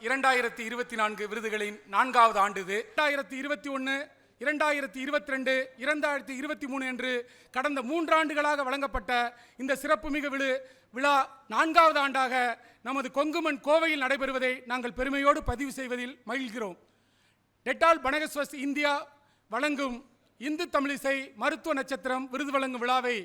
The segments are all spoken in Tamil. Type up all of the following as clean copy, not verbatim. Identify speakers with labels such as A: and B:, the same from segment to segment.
A: 2024 விருதுகளின் 4வது ஆண்டு இது. 2021, 2022, 2023 என்று கடந்த 3 ஆண்டுகளாக வழங்கப்பட்ட இந்த சிறப்புமிகு விழா 4வது ஆண்டாக நமது கொங்குமண் கோவையில் நடைபெறுவதை நாங்கள் பெருமையோடு பதிவு செய்வதில் மகிழ்கிறோம். டெட்டால் பனகஸ்வஸ் இந்தியா வழங்கும் இந்து தமிழிசை மருத்துவ நட்சத்திரம் விருது வழங்கும் விழாவை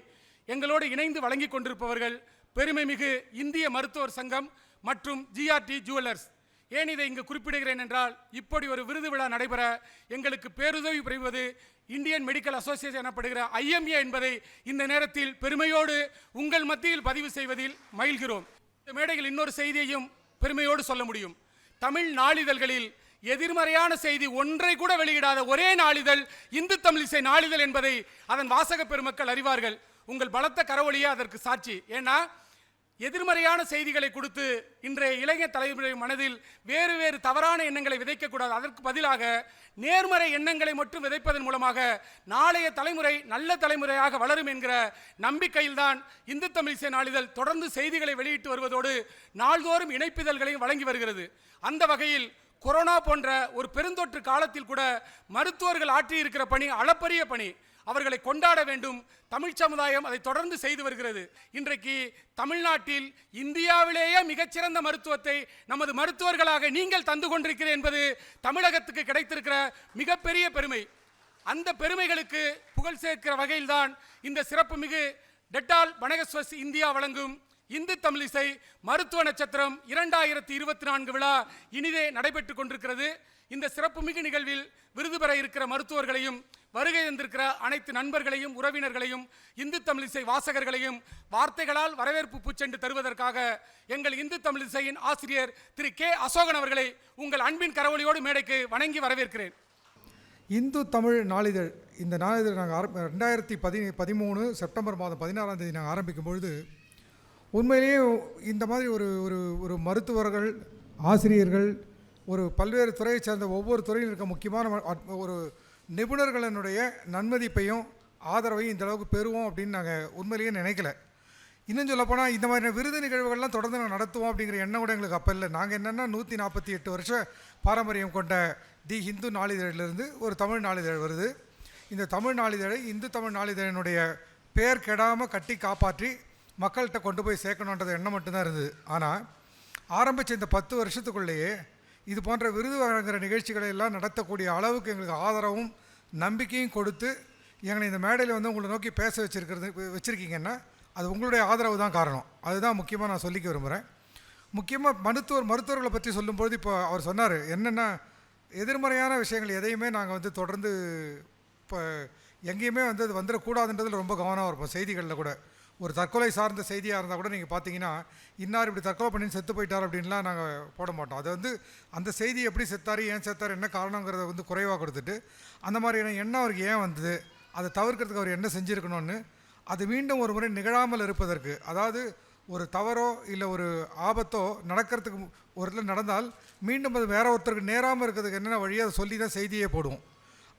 A: எங்களோடு இணைந்து வழங்கி கொண்டிருப்பவர்கள் பெருமைமிகு இந்திய மருத்துவர் சங்கம் மற்றும் ஜிஆர்டி ஜுவல்லர்ஸ். ஏன் இதை இங்கு குறிப்பிடுகிறேன் என்றால், இப்படி ஒரு விருது விழா நடைபெற எங்களுக்கு பேருதவி புரிவது இந்தியன் மெடிக்கல் அசோசியேஷன் எனப்படுகிற IMA என்பதை இந்த நேரத்தில் பெருமையோடு உங்கள் மத்தியில் பதிவு செய்வதில் மகிழ்கிறோம். இந்த மேடையில் இன்னொரு செய்தியையும் பெருமையோடு சொல்ல முடியும். தமிழ் நாளிதழ்களில் எதிர்மறையான செய்தி ஒன்றை கூட வெளியிடாத ஒரே நாளிதழ் இந்து தமிழிசை நாளிதழ் என்பதை அதன் வாசக பெருமக்கள் அறிவார்கள். உங்கள் பலத்த கரவொலியே அதற்கு சாட்சி. ஏன்னா, எதிர்மறையான செய்திகளை கொடுத்து இன்றைய இளைஞர் தலைமுறை மனதில் வேறு வேறு தவறான எண்ணங்களை விதைக்கக்கூடாது. அதற்கு பதிலாக நேர்மறை எண்ணங்களை மட்டும் விதைப்பதன் மூலமாக நாளைய தலைமுறை நல்ல தலைமுறையாக வளரும் என்கிற நம்பிக்கையில்தான் இந்து தமிழிசை நாளிதழ் தொடர்ந்து செய்திகளை வெளியிட்டு வருவதோடு நாள்தோறும் இணைப்பிதழ்களையும் வழங்கி வருகிறது. அந்த வகையில் கொரோனா போன்ற ஒரு பெருந்தொற்று காலத்தில் கூட மருத்துவர்கள் ஆற்றியிருக்கிற பணி அளப்பரிய பணி. அவர்களை கொண்டாட வேண்டும். தமிழ் சமுதாயம் அதை தொடர்ந்து செய்து வருகிறது. இன்றைக்கு தமிழ்நாட்டில் இந்தியாவிலேயே மிகச்சிறந்த மருத்துவத்தை நமது மருத்துவர்களாக நீங்கள் தந்து கொண்டிருக்கிறீர்கள் என்பது தமிழகத்துக்கு கிடைத்திருக்கிற மிகப்பெரிய பெருமை. அந்த பெருமைகளுக்கு புகழ் சேர்க்கிற வகையில்தான் இந்த சிறப்புமிகு டெட்டால் பனகஸ்வஸ் இந்தியா வழங்கும் இந்து தமிழிசை மருத்துவ நட்சத்திரம் 2024 விழா இனிதே நடைபெற்று கொண்டிருக்கிறது. இந்த சிறப்புமிகு நிகழ்வில் விருது பெற இருக்கிற மருத்துவர்களையும், வருகை தந்திருக்கிற அனைத்து நண்பர்களையும், உறவினர்களையும், இந்து தமிழிசை வாசகர்களையும் வார்த்தைகளால் வரவேற்பு பூச்செண்டு தருவதற்காக எங்கள் இந்து தமிழிசையின் ஆசிரியர் திரு K. அசோகன் அவர்களை உங்கள் அன்பின் கரவொலியோடு மேடைக்கு வணங்கி வரவேற்கிறேன்.
B: இந்து தமிழ் நாளிதழ், இந்த நாளிதழ் நாங்கள் 2013 செப்டம்பர் மாதம் 16ஆம் தேதி நாங்கள் ஆரம்பிக்கும் பொழுது உண்மையிலேயே இந்த மாதிரி ஒரு மருத்துவர்கள், ஆசிரியர்கள், ஒரு பல்வேறு துறையை சேர்ந்த ஒவ்வொரு துறையில் இருக்க முக்கியமான ஒரு நிபுணர்களினுடைய நன்மதிப்பையும் ஆதரவையும் இந்த அளவுக்கு பெறுவோம் அப்படின்னு நாங்கள் உண்மையிலேயே நினைக்கல. இன்னும் சொல்லப்போனால் இந்த மாதிரி விருது நிகழ்வுகள்லாம் தொடர்ந்து நாங்கள் நடத்துவோம் அப்படிங்கிற எண்ணம் கூட எங்களுக்கு அப்போ இல்லை. நாங்கள் என்னென்னா 148 வருஷ பாரம்பரியம் கொண்ட தி ஹிந்து நாளிதழிலிருந்து ஒரு தமிழ் நாளிதழ் வருது. இந்த தமிழ் நாளிதழை இந்து தமிழ் நாளிதழினுடைய பெயர் கெடாமல் கட்டி காப்பாற்றி மக்கள்கிட்ட கொண்டு போய் சேர்க்கணுன்றது எண்ணம் மட்டும்தான் இருந்தது. ஆனால் ஆரம்பித்த இந்த 10 வருஷத்துக்குள்ளேயே இது போன்ற விருது வழங்குகிற நிகழ்ச்சிகளை எல்லாம் நடத்தக்கூடிய அளவுக்கு எங்களுக்கு ஆதரவும் நம்பிக்கையும் கொடுத்து எங்களை இந்த மேடையில் வந்து உங்களை நோக்கி பேச வச்சுருக்கீங்கன்னா அது உங்களுடைய ஆதரவு தான் காரணம். அதுதான் முக்கியமாக நான் சொல்லிக்க விரும்புகிறேன். முக்கியமாக மருத்துவர்களை பற்றி சொல்லும்பொழுது இப்போ அவர் சொன்னார், என்னென்னா எதிர்மறையான விஷயங்கள் எதையுமே நாங்கள் வந்து தொடர்ந்து இப்போ எங்கேயுமே வந்து அது வந்துடக்கூடாதுன்றதில் ரொம்ப கவனமாக இருப்போம். செய்திகளில் கூட ஒரு தற்கொலை சார்ந்த செய்தியாக இருந்தால் கூட நீங்கள் பார்த்தீங்கன்னா, இன்னார் இப்படி தற்கொலை பண்ணி செத்து போயிட்டார் அப்படின்லாம் நாங்கள் போட மாட்டோம். அது வந்து அந்த செய்தி எப்படி செத்தார், ஏன் செத்தார், என்ன காரணங்கிறத வந்து குறைவாக கொடுத்துட்டு அந்த மாதிரியான எண்ணம் அவருக்கு ஏன் வந்தது, அதை தவிர்க்கிறதுக்கு அவர் என்ன செஞ்சுருக்கணும்னு, அது மீண்டும் ஒரு முறை நிகழாமல் இருப்பதற்கு, அதாவது ஒரு தவறோ இல்லை ஒரு ஆபத்தோ நடக்கிறதுக்கு ஒரு இடத்துல நடந்தால் மீண்டும் அது வேற ஒருத்தருக்கு நேராமல் இருக்கிறதுக்கு என்னென்ன வழியோ அதை சொல்லி தான் செய்தியே போடுவோம்.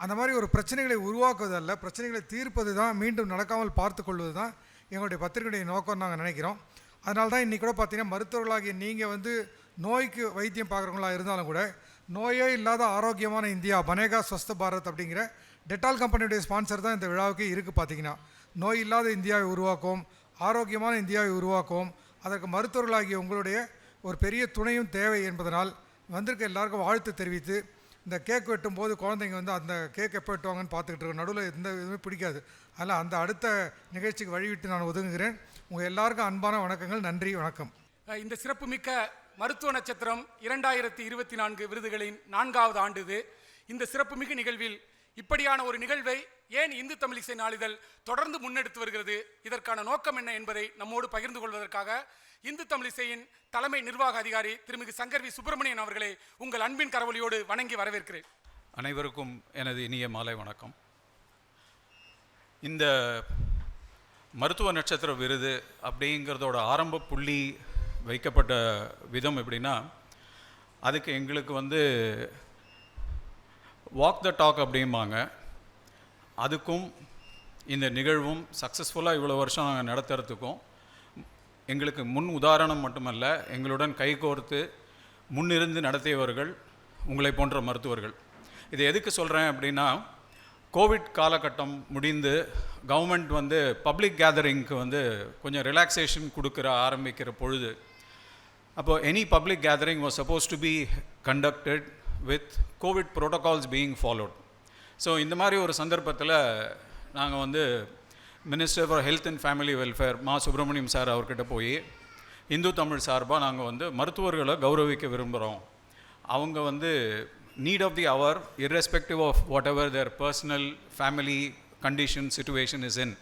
B: அந்த மாதிரி ஒரு பிரச்சனைகளை உருவாக்குவதல்ல, பிரச்சனைகளை தீர்ப்பது தான், மீண்டும் நடக்காமல் பார்த்து கொள்வது தான் எங்களுடைய பத்திரிகையுடைய நோக்கம் நாங்கள் நினைக்கிறோம். அதனால தான் இன்றைக்கி கூட பார்த்தீங்கன்னா, மருத்துவர்களாகிய நீங்கள் வந்து நோய்க்கு வைத்தியம் பார்க்குறவங்களாக இருந்தாலும் கூட நோயே இல்லாத ஆரோக்கியமான இந்தியா, பனேகா ஸ்வஸ்த பாரத் அப்படிங்கிற டெட்டால் கம்பெனியுடைய ஸ்பான்சர் தான் இந்த விழாவுக்கு இருக்குது. பார்த்தீங்கன்னா, நோய் இல்லாத இந்தியாவை உருவாக்குவோம், ஆரோக்கியமான இந்தியாவை உருவாக்குவோம். அதற்கு மருத்துவர்களாகிய உங்களுடைய ஒரு பெரிய துணையும் தேவை என்பதனால் வந்திருக்க எல்லாருக்கும் வாழ்த்து தெரிவித்து, இந்த கேக் வெட்டும் போது குழந்தைங்க வந்து அந்த கேக் எப்போ வெட்டுவாங்கன்னு பார்த்துக்கிட்டு இருக்கோம். நடுவில் எந்த இதுவுமே பிடிக்காது. அதனால் அந்த அடுத்த நிகழ்ச்சிக்கு வழிவிட்டு நான் ஒதுங்குகிறேன். உங்கள் எல்லாருக்கும் அன்பான வணக்கங்கள். நன்றி, வணக்கம்.
A: இந்த சிறப்புமிக்க மருத்துவ நட்சத்திரம் 2024 விருதுகளின் 4வது ஆண்டு இது. இந்த சிறப்புமிகு நிகழ்வில் இப்படியான ஒரு நிகழ்வை ஏன் இந்து தமிழிசை நாளிதழ் தொடர்ந்து முன்னெடுத்து வருகிறது, இதற்கான நோக்கம் என்ன என்பதை நம்மோடு பகிர்ந்து கொள்வதற்காக இந்து தமிழிசையின் தலைமை நிர்வாக அதிகாரி திருமிகு சங்கர் வி. சுப்பிரமணியன் அவர்களை உங்கள் அன்பின் கரவொலியோடு வணங்கி வரவேற்கிறேன்.
C: அனைவருக்கும் எனது இனிய மாலை வணக்கம். இந்த மருத்துவ நட்சத்திர விருது அப்படிங்கிறதோட ஆரம்ப புள்ளி வைக்கப்பட்ட விதம் எப்படின்னா, அதுக்கு எங்களுக்கு வந்து வாக் த டாக் அப்படிம்பாங்க. அதுக்கும் இந்த நிகழ்வும் சக்ஸஸ்ஃபுல்லாக இவ்வளோ வருஷம் நாங்கள் நடத்துறதுக்கும் எங்களுக்கு முன் உதாரணம் மட்டுமல்ல, எங்களுடன் கைகோர்த்து முன்னிருந்து நடத்தியவர்கள் உங்களை போன்ற மருத்துவர்கள். இது எதுக்கு சொல்கிறேன் அப்படின்னா, கோவிட் காலகட்டம் முடிந்து கவர்மெண்ட் வந்து பப்ளிக் கேதரிங்க்கு வந்து கொஞ்சம் ரிலாக்ஸேஷன் கொடுக்குற ஆரம்பிக்கிற பொழுது, அப்போ any public gathering was suppose to be conducted with Covid protocols being followed. So இந்த மாதிரி ஒரு சந்தர்ப்பத்தில் நாங்கள் வந்து minister for health and family welfare மா சுப்பிரமணியம் சார் அவர்கிட்ட போய் இந்து தமிழ் சார்பாக நாங்கள் வந்து மருத்துவர்களை கௌரவிக்க விரும்புகிறோம். அவங்க வந்து need of the our irrespective of whatever their personal family condition situation is in,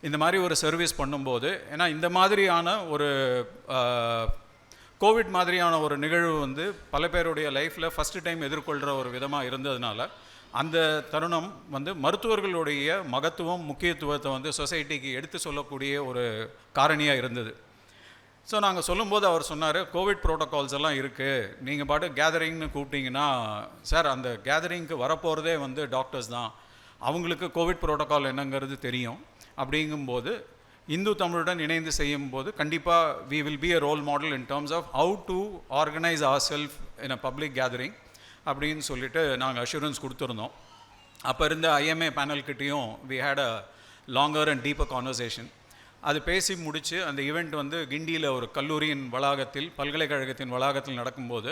C: இந்த மாதிரி ஒரு சர்வீஸ் பண்ணும்போது, ஏன்னா இந்த மாதிரியான ஒரு கோவிட் மாதிரியான ஒரு நிகழ்வு வந்து பல பேருடைய லைஃப்பில் ஃபஸ்ட்டு டைம் எதிர்கொள்கிற ஒரு விதமாக இருந்ததுனால அந்த தருணம் வந்து மருத்துவர்களுடைய மகத்துவம் முக்கியத்துவத்தை வந்து சொசைட்டிக்கு எடுத்து சொல்லக்கூடிய ஒரு காரணியாக இருந்தது. ஸோ நாங்கள் சொல்லும்போது அவர் சொன்னார், கோவிட் ப்ரோட்டோகால்ஸ் எல்லாம் இருக்குது, நீங்கள் பாட்டு கேதரிங்னு கூப்பிட்டீங்கன்னா, சார் அந்த கேதரிங்க்கு வரப்போகிறதே வந்து டாக்டர்ஸ் தான், அவங்களுக்கு கோவிட் ப்ரோட்டோகால் என்னங்கிறது தெரியும். அப்படிங்கும்போது இந்து தமிழுடன் இணைந்து செய்யும்போது கண்டிப்பாக we will be a role model in terms of how to organize ourselves in a public gathering அப்படின்னு சொல்லிட்டு நாங்கள் அஷூரன்ஸ் கொடுத்துருந்தோம். அப்போ இருந்த IMA பேனல்கிட்டையும் we had a longer and deeper conversation. அது பேசி முடித்து அந்த ஈவெண்ட் வந்து கிண்டியில் ஒரு கல்லூரியின் வளாகத்தில், பல்கலைக்கழகத்தின் வளாகத்தில் நடக்கும்போது,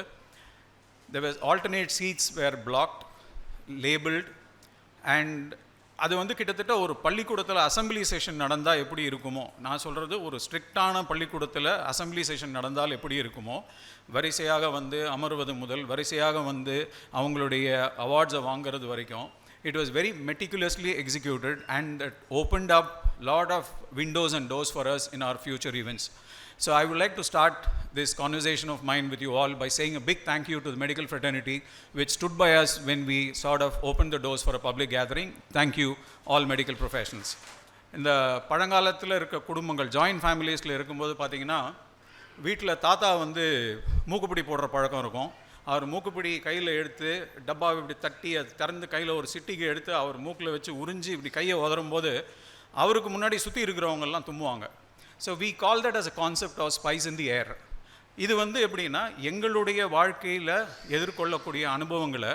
C: there was alternate seats were blocked, labeled, and அது வந்து கிட்டத்தட்ட ஒரு பள்ளிக்கூடத்தில் அசம்பிளி செஷன் நடந்தால் எப்படி இருக்குமோ, நான் சொல்கிறது ஒரு ஸ்ட்ரிக்டான பள்ளிக்கூடத்தில் அசம்பிளி செஷன் நடந்தால் எப்படி இருக்குமோ, வரிசையாக வந்து அமர்வது முதல் வரிசையாக வந்து அவங்களுடைய அவார்ட்ஸை வாங்கிறது வரைக்கும், it was very meticulously executed, and it opened up lot of windows and doors for us in our future events. So I would like to start this conversation of mine with you all by saying a big thank you to the medical fraternity which stood by us when we sort of opened the doors for a public gathering. Thank you all medical professionals. இந்த பழங்காலத்தில் இருக்க குடும்பங்கள் ஜாயின்ட் ஃபேமிலிஸில் இருக்கும்போது பார்த்தீங்கன்னா, வீட்டில் தாத்தா வந்து மூக்குப்பிடி போடுற பழக்கம் இருக்கும். அவர் மூக்குப்பிடி கையில் எடுத்து டப்பாவை இப்படி தட்டி அது திறந்து கையில் ஒரு சிட்டிக்கு எடுத்து அவர் மூக்கில் வச்சு உறிஞ்சி இப்படி கையை உதறும்போது அவருக்கு முன்னாடி சுற்றி இருக்கிறவங்கெல்லாம் தும்முவாங்க. So we call that as a concept of spice in the air. இது வந்து எப்படின்னா, எங்களுடைய வாழ்க்கையில் எதிர்கொள்ளக்கூடிய அனுபவங்களை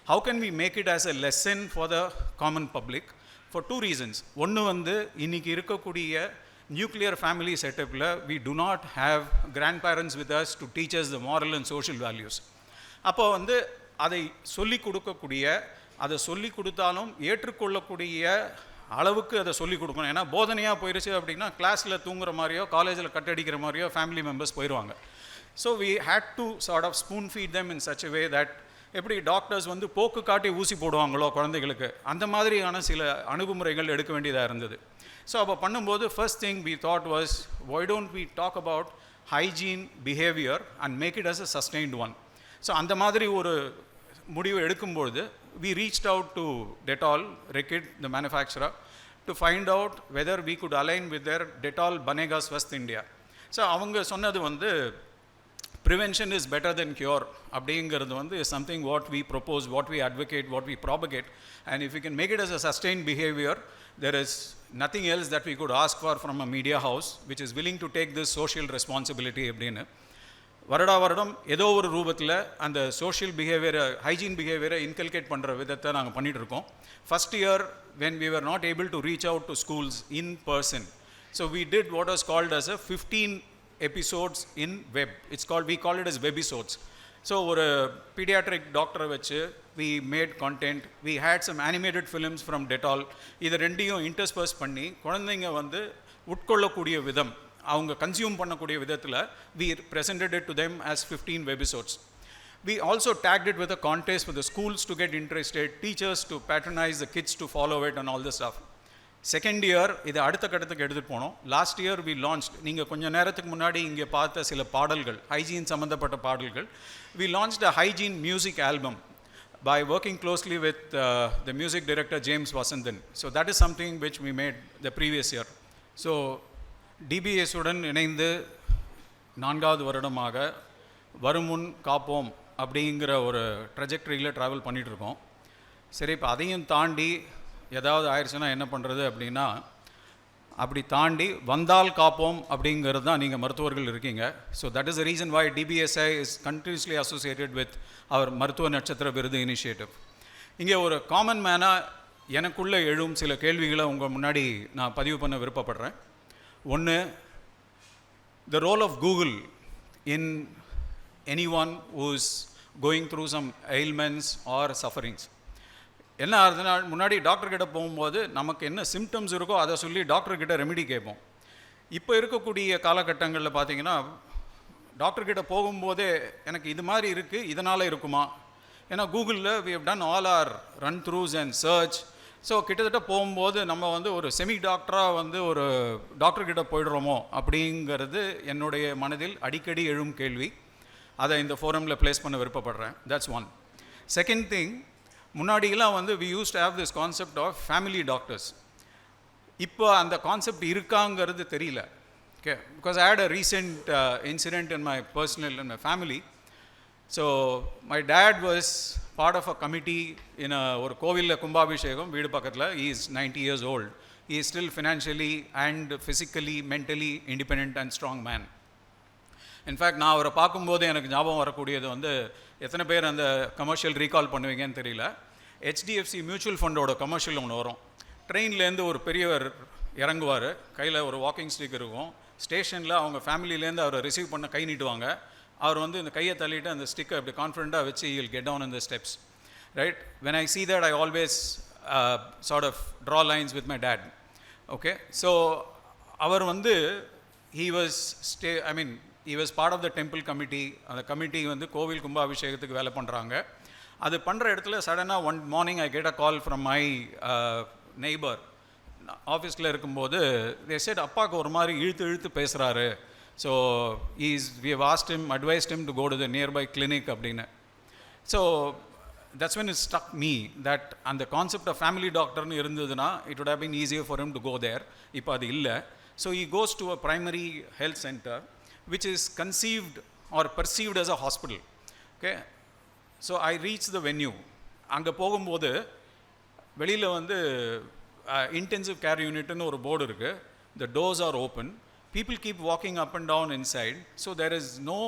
C: how can we make it as a lesson for the common public for two reasons. ஒன்று வந்து இன்றைக்கி இருக்கக்கூடிய நியூக்ளியர் ஃபேமிலி செட்டப்பில் we do not have grand parents with us to teach us the moral and social values. அப்போ வந்து அதை சொல்லிக் கொடுக்கக்கூடிய, அதை சொல்லி கொடுத்தாலும் ஏற்றுக்கொள்ளக்கூடிய அளவுக்கு அதை சொல்லிக் கொடுக்கணும். ஏன்னா போதனையாக போயிடுச்சு அப்படின்னா கிளாஸில் தூங்குற மாதிரியோ காலேஜில் கட்டடிக்கிற மாதிரியோ ஃபேமிலி மெம்பர்ஸ் போயிடுவாங்க. So we had to sort of spoon feed them in such a way that, எப்படி டாக்டர்ஸ் வந்து போக்கு காட்டி ஊசி போடுவாங்களோ குழந்தைகளுக்கு, அந்த மாதிரியான சில அணுகுமுறைகள் எடுக்க வேண்டியதாக இருந்தது. ஸோ அப்போ பண்ணும்போது first thing we thought was, why don't we talk about hygiene behavior and make it as a sustained one. So அந்த மாதிரி ஒரு முடிவு எடுக்கும்பொழுது we reached out to Dettol, Reckitt, the manufacturer, to find out whether we could align with their Dettol Banega Swasth India. So அவங்க சொன்னது வந்து prevention is better than cure அப்படிங்கிறது வந்து something what we propose, what we advocate, what we propagate, and if we can make it as a sustained behavior, there is nothing else that we could ask for from a media house which is willing to take this social responsibility அப்படின்னு. வருடம் ஏதோ ஒரு ரூபத்தில் அந்த சோஷியல் பிஹேவியரை, ஹைஜீன் பிஹேவியரை இன்கல்கேட் பண்ணுற விதத்தை நாங்கள் பண்ணிகிட்ருக்கோம். First year when we were not able to reach out to schools in person, so we did what was called as a 15 episodes in web. It's called, we call it as webisodes. So ஒரு பீடியாட்ரிக் டாக்டரை வச்சு we made content, we had some animated films from Dettol. இது ரெண்டையும் இன்டர்ஸ்பர்ஸ் பண்ணி குழந்தைங்க வந்து உட்கொள்ளக்கூடிய விதம், அவங்க கன்சியூம் பண்ணக்கூடிய விதத்தில் we presented it to them as 15 webisodes. We also tagged it with a contest for the schools to get interested, teachers to patronize the kids to follow it and all this stuff. Second year இதை அடுத்த கட்டத்துக்கு எடுத்துகிட்டு போனோம். லாஸ்ட் இயர் வி லான்ச், நீங்கள் கொஞ்சம் நேரத்துக்கு முன்னாடி இங்கே பார்த்த சில பாடல்கள், ஹைஜீன் சம்மந்தப்பட்ட பாடல்கள், we launch the hygiene music album by working closely with the music director James Vasandan. So that is something which we made the previous year. So DBS உடன் இணைந்து 4வது வருடமாக வருமுன் காப்போம் அப்படிங்கிற ஒரு ட்ரெஜெக்டரியில் ட்ராவல் பண்ணிகிட்ருக்கோம். சரி, இப்போ அதையும் தாண்டி ஏதாவது ஆயிடுச்சுன்னா என்ன பண்ணுறது அப்படின்னா, அப்படி தாண்டி வந்தால் காப்போம் அப்படிங்கிறது தான் நீங்கள் மருத்துவர்கள் இருக்கீங்க. So that is the reason why DBSI is continuously associated with our மருத்துவ நட்சத்திர விருது இனிஷியேட்டிவ். இங்கே ஒரு காமன் மேனாக எனக்குள்ளே எழும் சில கேள்விகளை உங்கள் முன்னாடி நான் பதிவு பண்ண விருப்பப்படுறேன். ஒன்று, the role of Google in anyone who's going through some ailments or sufferings. என்ன ஆகுதுன்னா, முன்னாடி டாக்டர்கிட்ட போகும்போது நமக்கு என்ன சிம்டம்ஸ் இருக்கோ அதை சொல்லி டாக்டர்கிட்ட ரெமெடி கேட்போம். இப்போ இருக்கக்கூடிய காலகட்டங்களில் பார்த்தீங்கன்னா, டாக்டர்கிட்ட போகும்போதே எனக்கு இது மாதிரி இருக்குது, இதனால் இருக்குமா, ஏன்னா கூகுளில் we have done all our run throughs and search. So கிட்டத்தட்ட போகும்போது நம்ம வந்து ஒரு செமி டாக்டராக வந்து ஒரு டாக்டர்கிட்ட போயிடுறோமோ அப்படிங்கிறது என்னுடைய மனதில் அடிக்கடி எழும் கேள்வி. அதை இந்த ஃபோரமில் ப்ளேஸ் பண்ண விருப்பப்படுறேன். That's one. செகண்ட் திங், முன்னாடியெல்லாம் வந்து we used to have this concept of family doctors. இப்போ அந்த கான்செப்ட் இருக்காங்கிறது தெரியல. Okay, because I had a recent incident in my family. So my dad was part of a committee in ஒரு கோவிலில் கும்பாபிஷேகம் வீடு பக்கத்தில். he is 90 years old. he is still financially and physically mentally independent and strong man. In fact நான் அவரை பார்க்கும்போது எனக்கு ஞாபகம் வரக்கூடியது வந்து, எத்தனை பேர் அந்த கமர்ஷியல் ரீகால் பண்ணுவீங்கன்னு தெரியல, HDFC மியூச்சுவல் ஃபண்டோட கமர்ஷியல் ஒன்று வரும். ட்ரெயின்லேருந்து ஒரு பெரியவர் இறங்குவார், கையில் ஒரு வாக்கிங் ஸ்டிக் இருக்கும். ஸ்டேஷனில் அவங்க ஃபேமிலியிலேருந்து அவரை ரிசீவ் பண்ண கை நீட்டுவாங்க. அவர் வந்து இந்த கையை தள்ளிட்டு அந்த ஸ்டிக்கை அப்படி கான்ஃபிடண்ட்டாக வச்சு he will get down in the steps, right? When I see that, I always sort of draw lines with my dad. Okay, so அவர் வந்து he was part of the temple committee. அந்த கமிட்டி வந்து கோவில் கும்பாபிஷேகத்துக்கு வேலை பண்ணுறாங்க. அது பண்ணுற இடத்துல சடனாக one morning I get a call from my neighbor. ஆஃபீஸில் இருக்கும்போது they said அப்பாவுக்கு ஒரு மாதிரி இழுத்து பேசுகிறாரு. So we have advised him to go to the nearby clinic அப்படின்னு. So that's when it struck me that அந்த கான்செப்ட் ஆஃப் ஃபேமிலி டாக்டர்னு இருந்ததுன்னா it would have been easier for him to go there. இப்போ அது இல்லை. So he goes to a primary health center which is conceived or perceived as a hospital. Okay, so I reached the venue. அங்கே போகும்போது வெளியில் வந்து இன்டென்சிவ் கேர் யூனிட்னு ஒரு போர்டு இருக்குது. the doors are open. People keep walking up and down inside, so there is no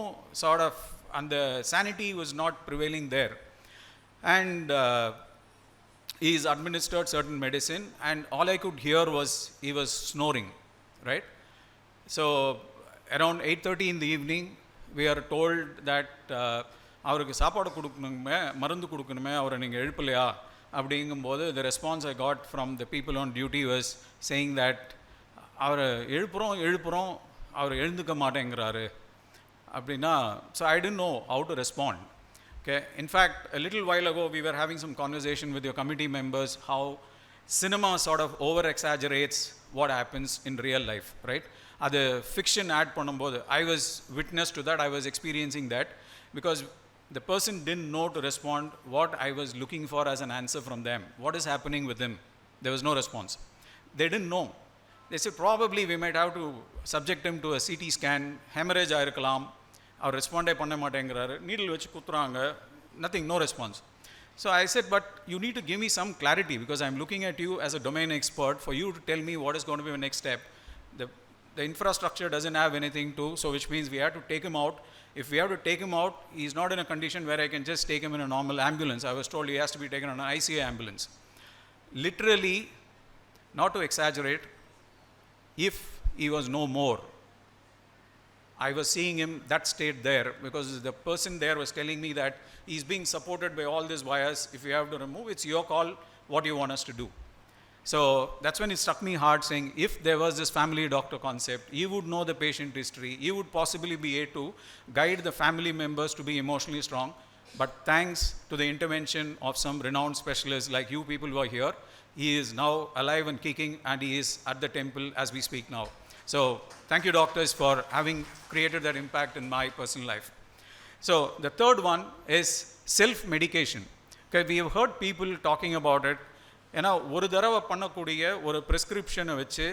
C: sort of, and the sanity was not prevailing there. And he is administered certain medicine, and all I could hear was he was snoring, right? So around 8:30 in the evening, we are told that அவருக்கு சாப்பாடு கொடுக்கணுமே, மருந்து கொடுக்கணுமே, அவரை நீங்கள் எழுப்பலையா அப்படிங்கும்போது the response I got from the people on duty was saying that அவரை எழுப்புகிறோம் அவர் எழுந்துக்க மாட்டேங்கிறாரு அப்படின்னா. So I didn't know how to respond. Okay, in fact, a little while ago we were having some conversation with your committee members how cinema sort of over exaggerates what happens in real life, right? அது fiction add பண்ணும்போது I was witness to that. I was experiencing that because the person didn't know to respond what I was looking for as an answer from them. What is happening with him? There was no response. They didn't know. They said probably we might have to subject him to a CT scan. Hemorrhage ஆயிருக்கலாம், அவர் ரெஸ்பாண்டே பண்ண மாட்டேங்கிறாரு, நீடில் வச்சு குத்துறாங்க, nothing, no response. So I said, but you need to give me some clarity because I'm looking at you as a domain expert for you to tell me what is going to be the next step. The infrastructure doesn't have anything to, so which means we have to take him out. If we have to take him out, he's not in a condition where I can just take him in a normal ambulance. I was told he has to be taken on an ICU ambulance. Literally, not to exaggerate, if he was no more, I was seeing him that state there because the person there was telling me that he's being supported by all these wires. If you have to remove, it's your call what you want us to do. So that's when it struck me hard, saying if there was this family doctor concept, he would know the patient history, he would possibly be able to guide the family members to be emotionally strong. But thanks to the intervention of some renowned specialists like you people who are here, he is now alive and kicking, and he is at the temple as we speak now. So thank you doctors for having created that impact in my personal life. So the third one is self-medication. Okay, we have heard people talking about it. ஏன்னா ஒரு தடவை பண்ணக்கூடிய ஒரு ப்ரிஸ்கிரிப்ஷனை வச்சு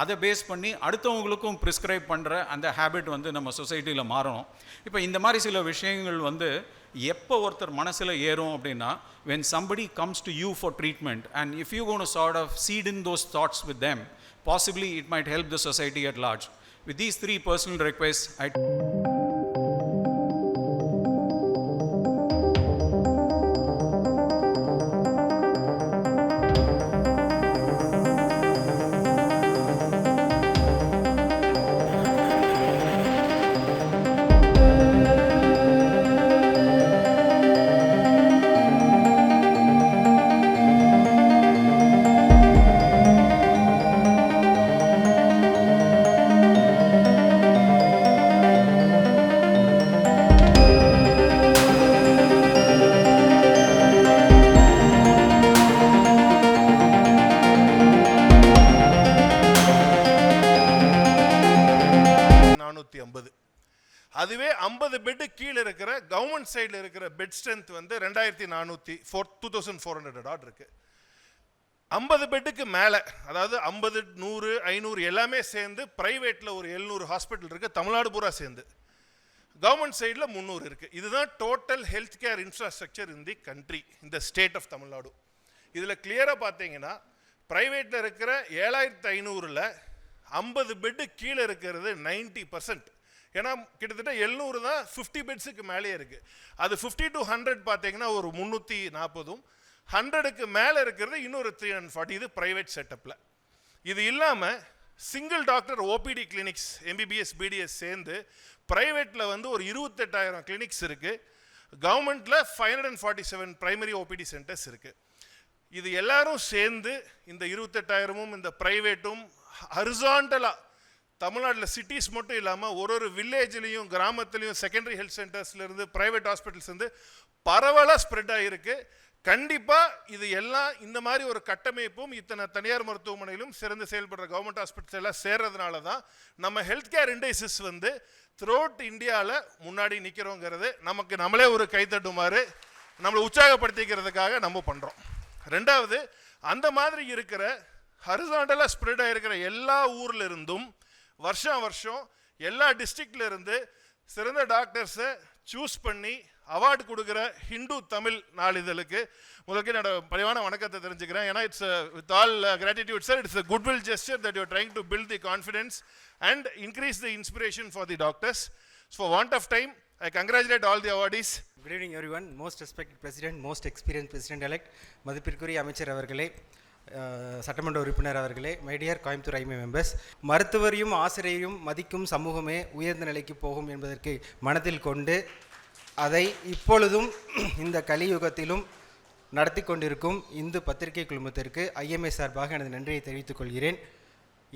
C: அதை பேஸ் பண்ணி அடுத்தவங்களுக்கும் ப்ரிஸ்கிரைப் பண்ணுற அந்த ஹேபிட் வந்து நம்ம சொசைட்டியில் மாறணும். இப்போ இந்த மாதிரி சில விஷயங்கள் வந்து எப்போ ஒருத்தர் மனசில் ஏறும் அப்படின்னா, when somebody comes to you for treatment and if you going to sort of seed in those thoughts with them, possibly it might help the society at large. With these 3 personal requests,
D: அதுவே 50 பெட்டு கீழே இருக்கிற கவர்மெண்ட் சைடில் இருக்கிற பெட் ஸ்ட்ரென்த் வந்து 2400 ஆட் இருக்கு. 50 பெட்டுக்கு மேலே, அதாவது 50, 100, 500 எல்லாமே சேர்ந்து பிரைவேட்டில் ஒரு 700 ஹாஸ்பிட்டல் இருக்கு, தமிழ்நாடு பூரா சேர்ந்து. கவர்மெண்ட் சைடில் 300 இருக்கு. இதுதான் total health care infrastructure in the country, இந்த ஸ்டேட் ஆஃப் தமிழ்நாடு. இதில் கிளியராக பார்த்தீங்கன்னா பிரைவேட்டில் இருக்கிற 7500ல் 50 பெட்டு கீழே இருக்கிறது 90%. ஏன்னா கிட்டத்தட்ட 700 தான் 50 பெட்ஸுக்கு மேலேயே இருக்குது. அது 50 to 100 பார்த்தீங்கன்னா ஒரு 340, 100க்கு மேலே இருக்கிறது இன்னொரு 340. இது ப்ரைவேட் செட்டப்பில். இது இல்லாமல் single doctor OPD clinics, MBBS BDS சேர்ந்து ப்ரைவேட்டில் வந்து ஒரு 28,000 கிளினிக்ஸ் இருக்குது. கவர்மெண்ட்டில் 547 பிரைமரி ஓபிடி சென்டர்ஸ் இருக்குது. இது எல்லாரும் சேர்ந்து இந்த 28,000ம் இந்த ப்ரைவேட்டும் ஹரிசாண்டலாக தமிழ்நாட்டில் சிட்டிஸ் மட்டும் இல்லாமல் ஒரு வில்லேஜ்லேயும் கிராமத்துலேயும் செகண்டரி ஹெல்த் சென்டர்ஸ்லேருந்து ப்ரைவேட் ஹாஸ்பிட்டல்ஸ் வந்து பரவலாக ஸ்ப்ரெட் ஆகிருக்கு. கண்டிப்பாக இது எல்லாம் இந்த மாதிரி ஒரு கட்டமைப்பும் இத்தனை தனியார் மருத்துவமனையிலும் சிறந்து செயல்படுற கவர்மெண்ட் ஹாஸ்பிட்டல்ஸ் எல்லாம் சேர்றதுனால தான் நம்ம ஹெல்த் கேர் இண்டெக்ஸஸ் வந்து த்ரூ அவுட் இந்தியாவில் முன்னாடி நிற்கிறோங்கிறது நமக்கு நம்மளே ஒரு கைத்தட்டுமாறு நம்மளை உற்சாகப்படுத்திக்கிறதுக்காக நம்ம பண்ணுறோம். ரெண்டாவது, அந்த மாதிரி இருக்கிற ஹரிசாண்டலாக ஸ்ப்ரெட் ஆகிருக்கிற எல்லா ஊரில் இருந்தும் வருஷம் எல்லா டிஸ்ட்ரிக்ட்ல இருந்து சிறந்த டாக்டர்ஸை சூஸ் பண்ணி அவார்டு கொடுக்குற ஹிந்து தமிழ் நாளிதழுக்கு முதல்ல என்னோட பணிவான வணக்கத்தை தெரிஞ்சுக்கிறேன். ஏன்னா it's with all gratitude sir, it's a goodwill gesture that you are trying to build the confidence and increase the inspiration for the doctors. So for want of time, I congratulate all the awardees.
E: Good evening everyone. Most respected president, most experienced president elect, மதிப்பிற்குரிய அமைச்சர் அவர்களே, சட்டமன்ற உறுப்பினர் அவர்களே, my dear Coimbatore IMA members, மருத்துவரையும் ஆசிரியரையும் மதிக்கும் சமூகமே உயர்ந்த நிலைக்கு போகும் என்பதற்கு மனதில் கொண்டு அதை இப்பொழுதும் இந்த கலியுகத்திலும் நடத்தி கொண்டிருக்கும் இந்து பத்திரிகை குழுமத்திற்கு ஐஎம்ஏ சார்பாக எனது நன்றியை தெரிவித்துக் கொள்கிறேன்.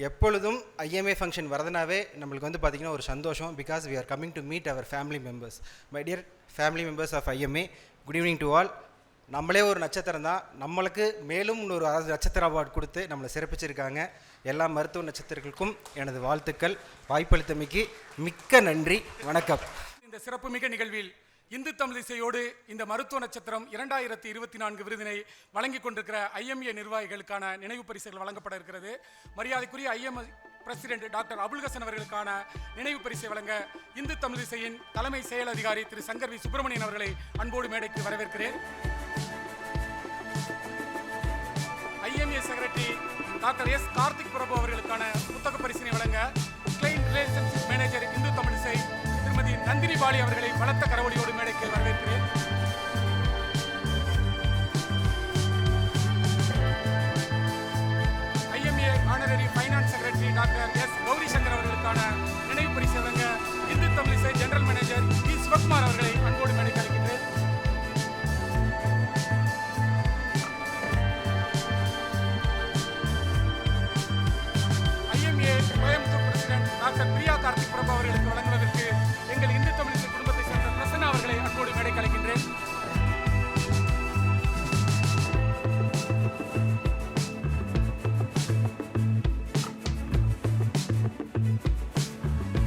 E: எப்பொழுதும் ஐஎம்ஏ ஃபங்க்ஷன் வரதுனாவே நம்மளுக்கு வந்து பார்த்திங்கன்னா ஒரு சந்தோஷம். Because we are coming to meet our family members. My dear family members of IMA, good evening to all. நம்மளே ஒரு நட்சத்திரம் தான், நம்மளுக்கு மேலும் ஒரு நட்சத்திர அவார்டு கொடுத்து நம்மளை சிறப்பிச்சிருக்காங்க. எல்லா மருத்துவ நட்சத்திரங்களுக்கும் எனது வாழ்த்துக்கள். வாய்ப்பளித்தமைக்கு மிக்க நன்றி. வணக்கம்.
A: இந்த சிறப்புமிக்க நிகழ்வில் இந்து தமிழிசையோடு இந்த மருத்துவ நட்சத்திரம் 2024 விருதினை வழங்கி கொண்டிருக்கிற ஐஎம்ஏ நிர்வாகிகளுக்கான நினைவு பரிசுகள் வழங்கப்பட இருக்கிறது. மரியாதைக்குரிய IMA president doctor Abul Hasan அவர்களுக்கான நினைவு பரிசை வழங்க இந்து தமிழிசையின் தலைமை செயல் அதிகாரி திரு சங்கர் வி சுப்பிரமணியன் அவர்களை அன்போடு மேடைக்கு வரவேற்கிறேன். IMA secretary doctor S Karthik Prabhu அவர்களுக்கான புத்தக பரிசினை வழங்க client relationship manager Hindu Tamilisai திருமதி நந்தினி பாலி அவர்களை பலத்த கரவொலியோடு மேடைக்கு வரவேற்கிறேன். IMA honorary finance secretary doctor S Gauri Shankar அவர்களுக்கான நினைவு பரிசு வழங்க Hindu Tamilisai general manager T Sivakumar அவர்களை அன்போடு மேடைக்கு அழைக்கின்றேன். கோயம்புத்தூர் பிரசிடென்ட் டாக்டர் பிரியா கார்த்திக் பிரபு அவர்களுக்கு வழங்குவதற்கு எங்கள் இந்து தமிழிசை குடும்பத்தை சேர்ந்த பிரசன்னா அவர்களை அன்போடு மேடை கலைக்கின்றேன்.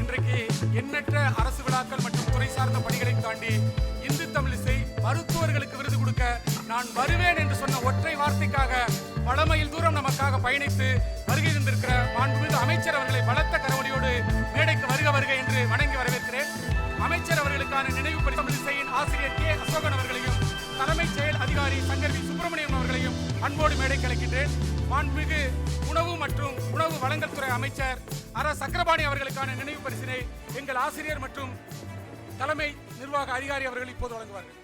A: இன்றைக்கு எண்ணற்ற அரசு விழாக்கள் மற்றும் துறை சார்ந்த பணிகளை தாண்டி இந்து தமிழிசை மருத்துவர்களுக்கு விருது கொடுக்க நான் வருவேன் என்று சொன்ன ஒற்றை வார்த்தைக்காக பல மைல் தூரம் நமக்காக பயணித்து வருகை தந்திருக்கிற மாண்புமிகு அமைச்சர் அவர்களை பலத்த கரவொலியோடு மேடைக்கு வருக என்று வணங்கி வரவேற்கிறேன். அமைச்சர் அவர்களுக்கான நினைவு பரிசையின் ஆசிரியர் கே அசோகன் அவர்களையும் தலைமைச் செயல் அதிகாரி சங்கர் வி சுப்பிரமணியம் அவர்களையும் அன்போடு மேடைக்கு அழைக்கின்றேன். மாண்புமிகு உணவு மற்றும் உணவு வழங்கல் துறை அமைச்சர் ஆர் சக்கரபாணி அவர்களுக்கான நினைவு பரிசினை எங்கள் ஆசிரியர் மற்றும் தலைமை நிர்வாக அதிகாரி அவர்கள் இப்போது வழங்குவார்கள்.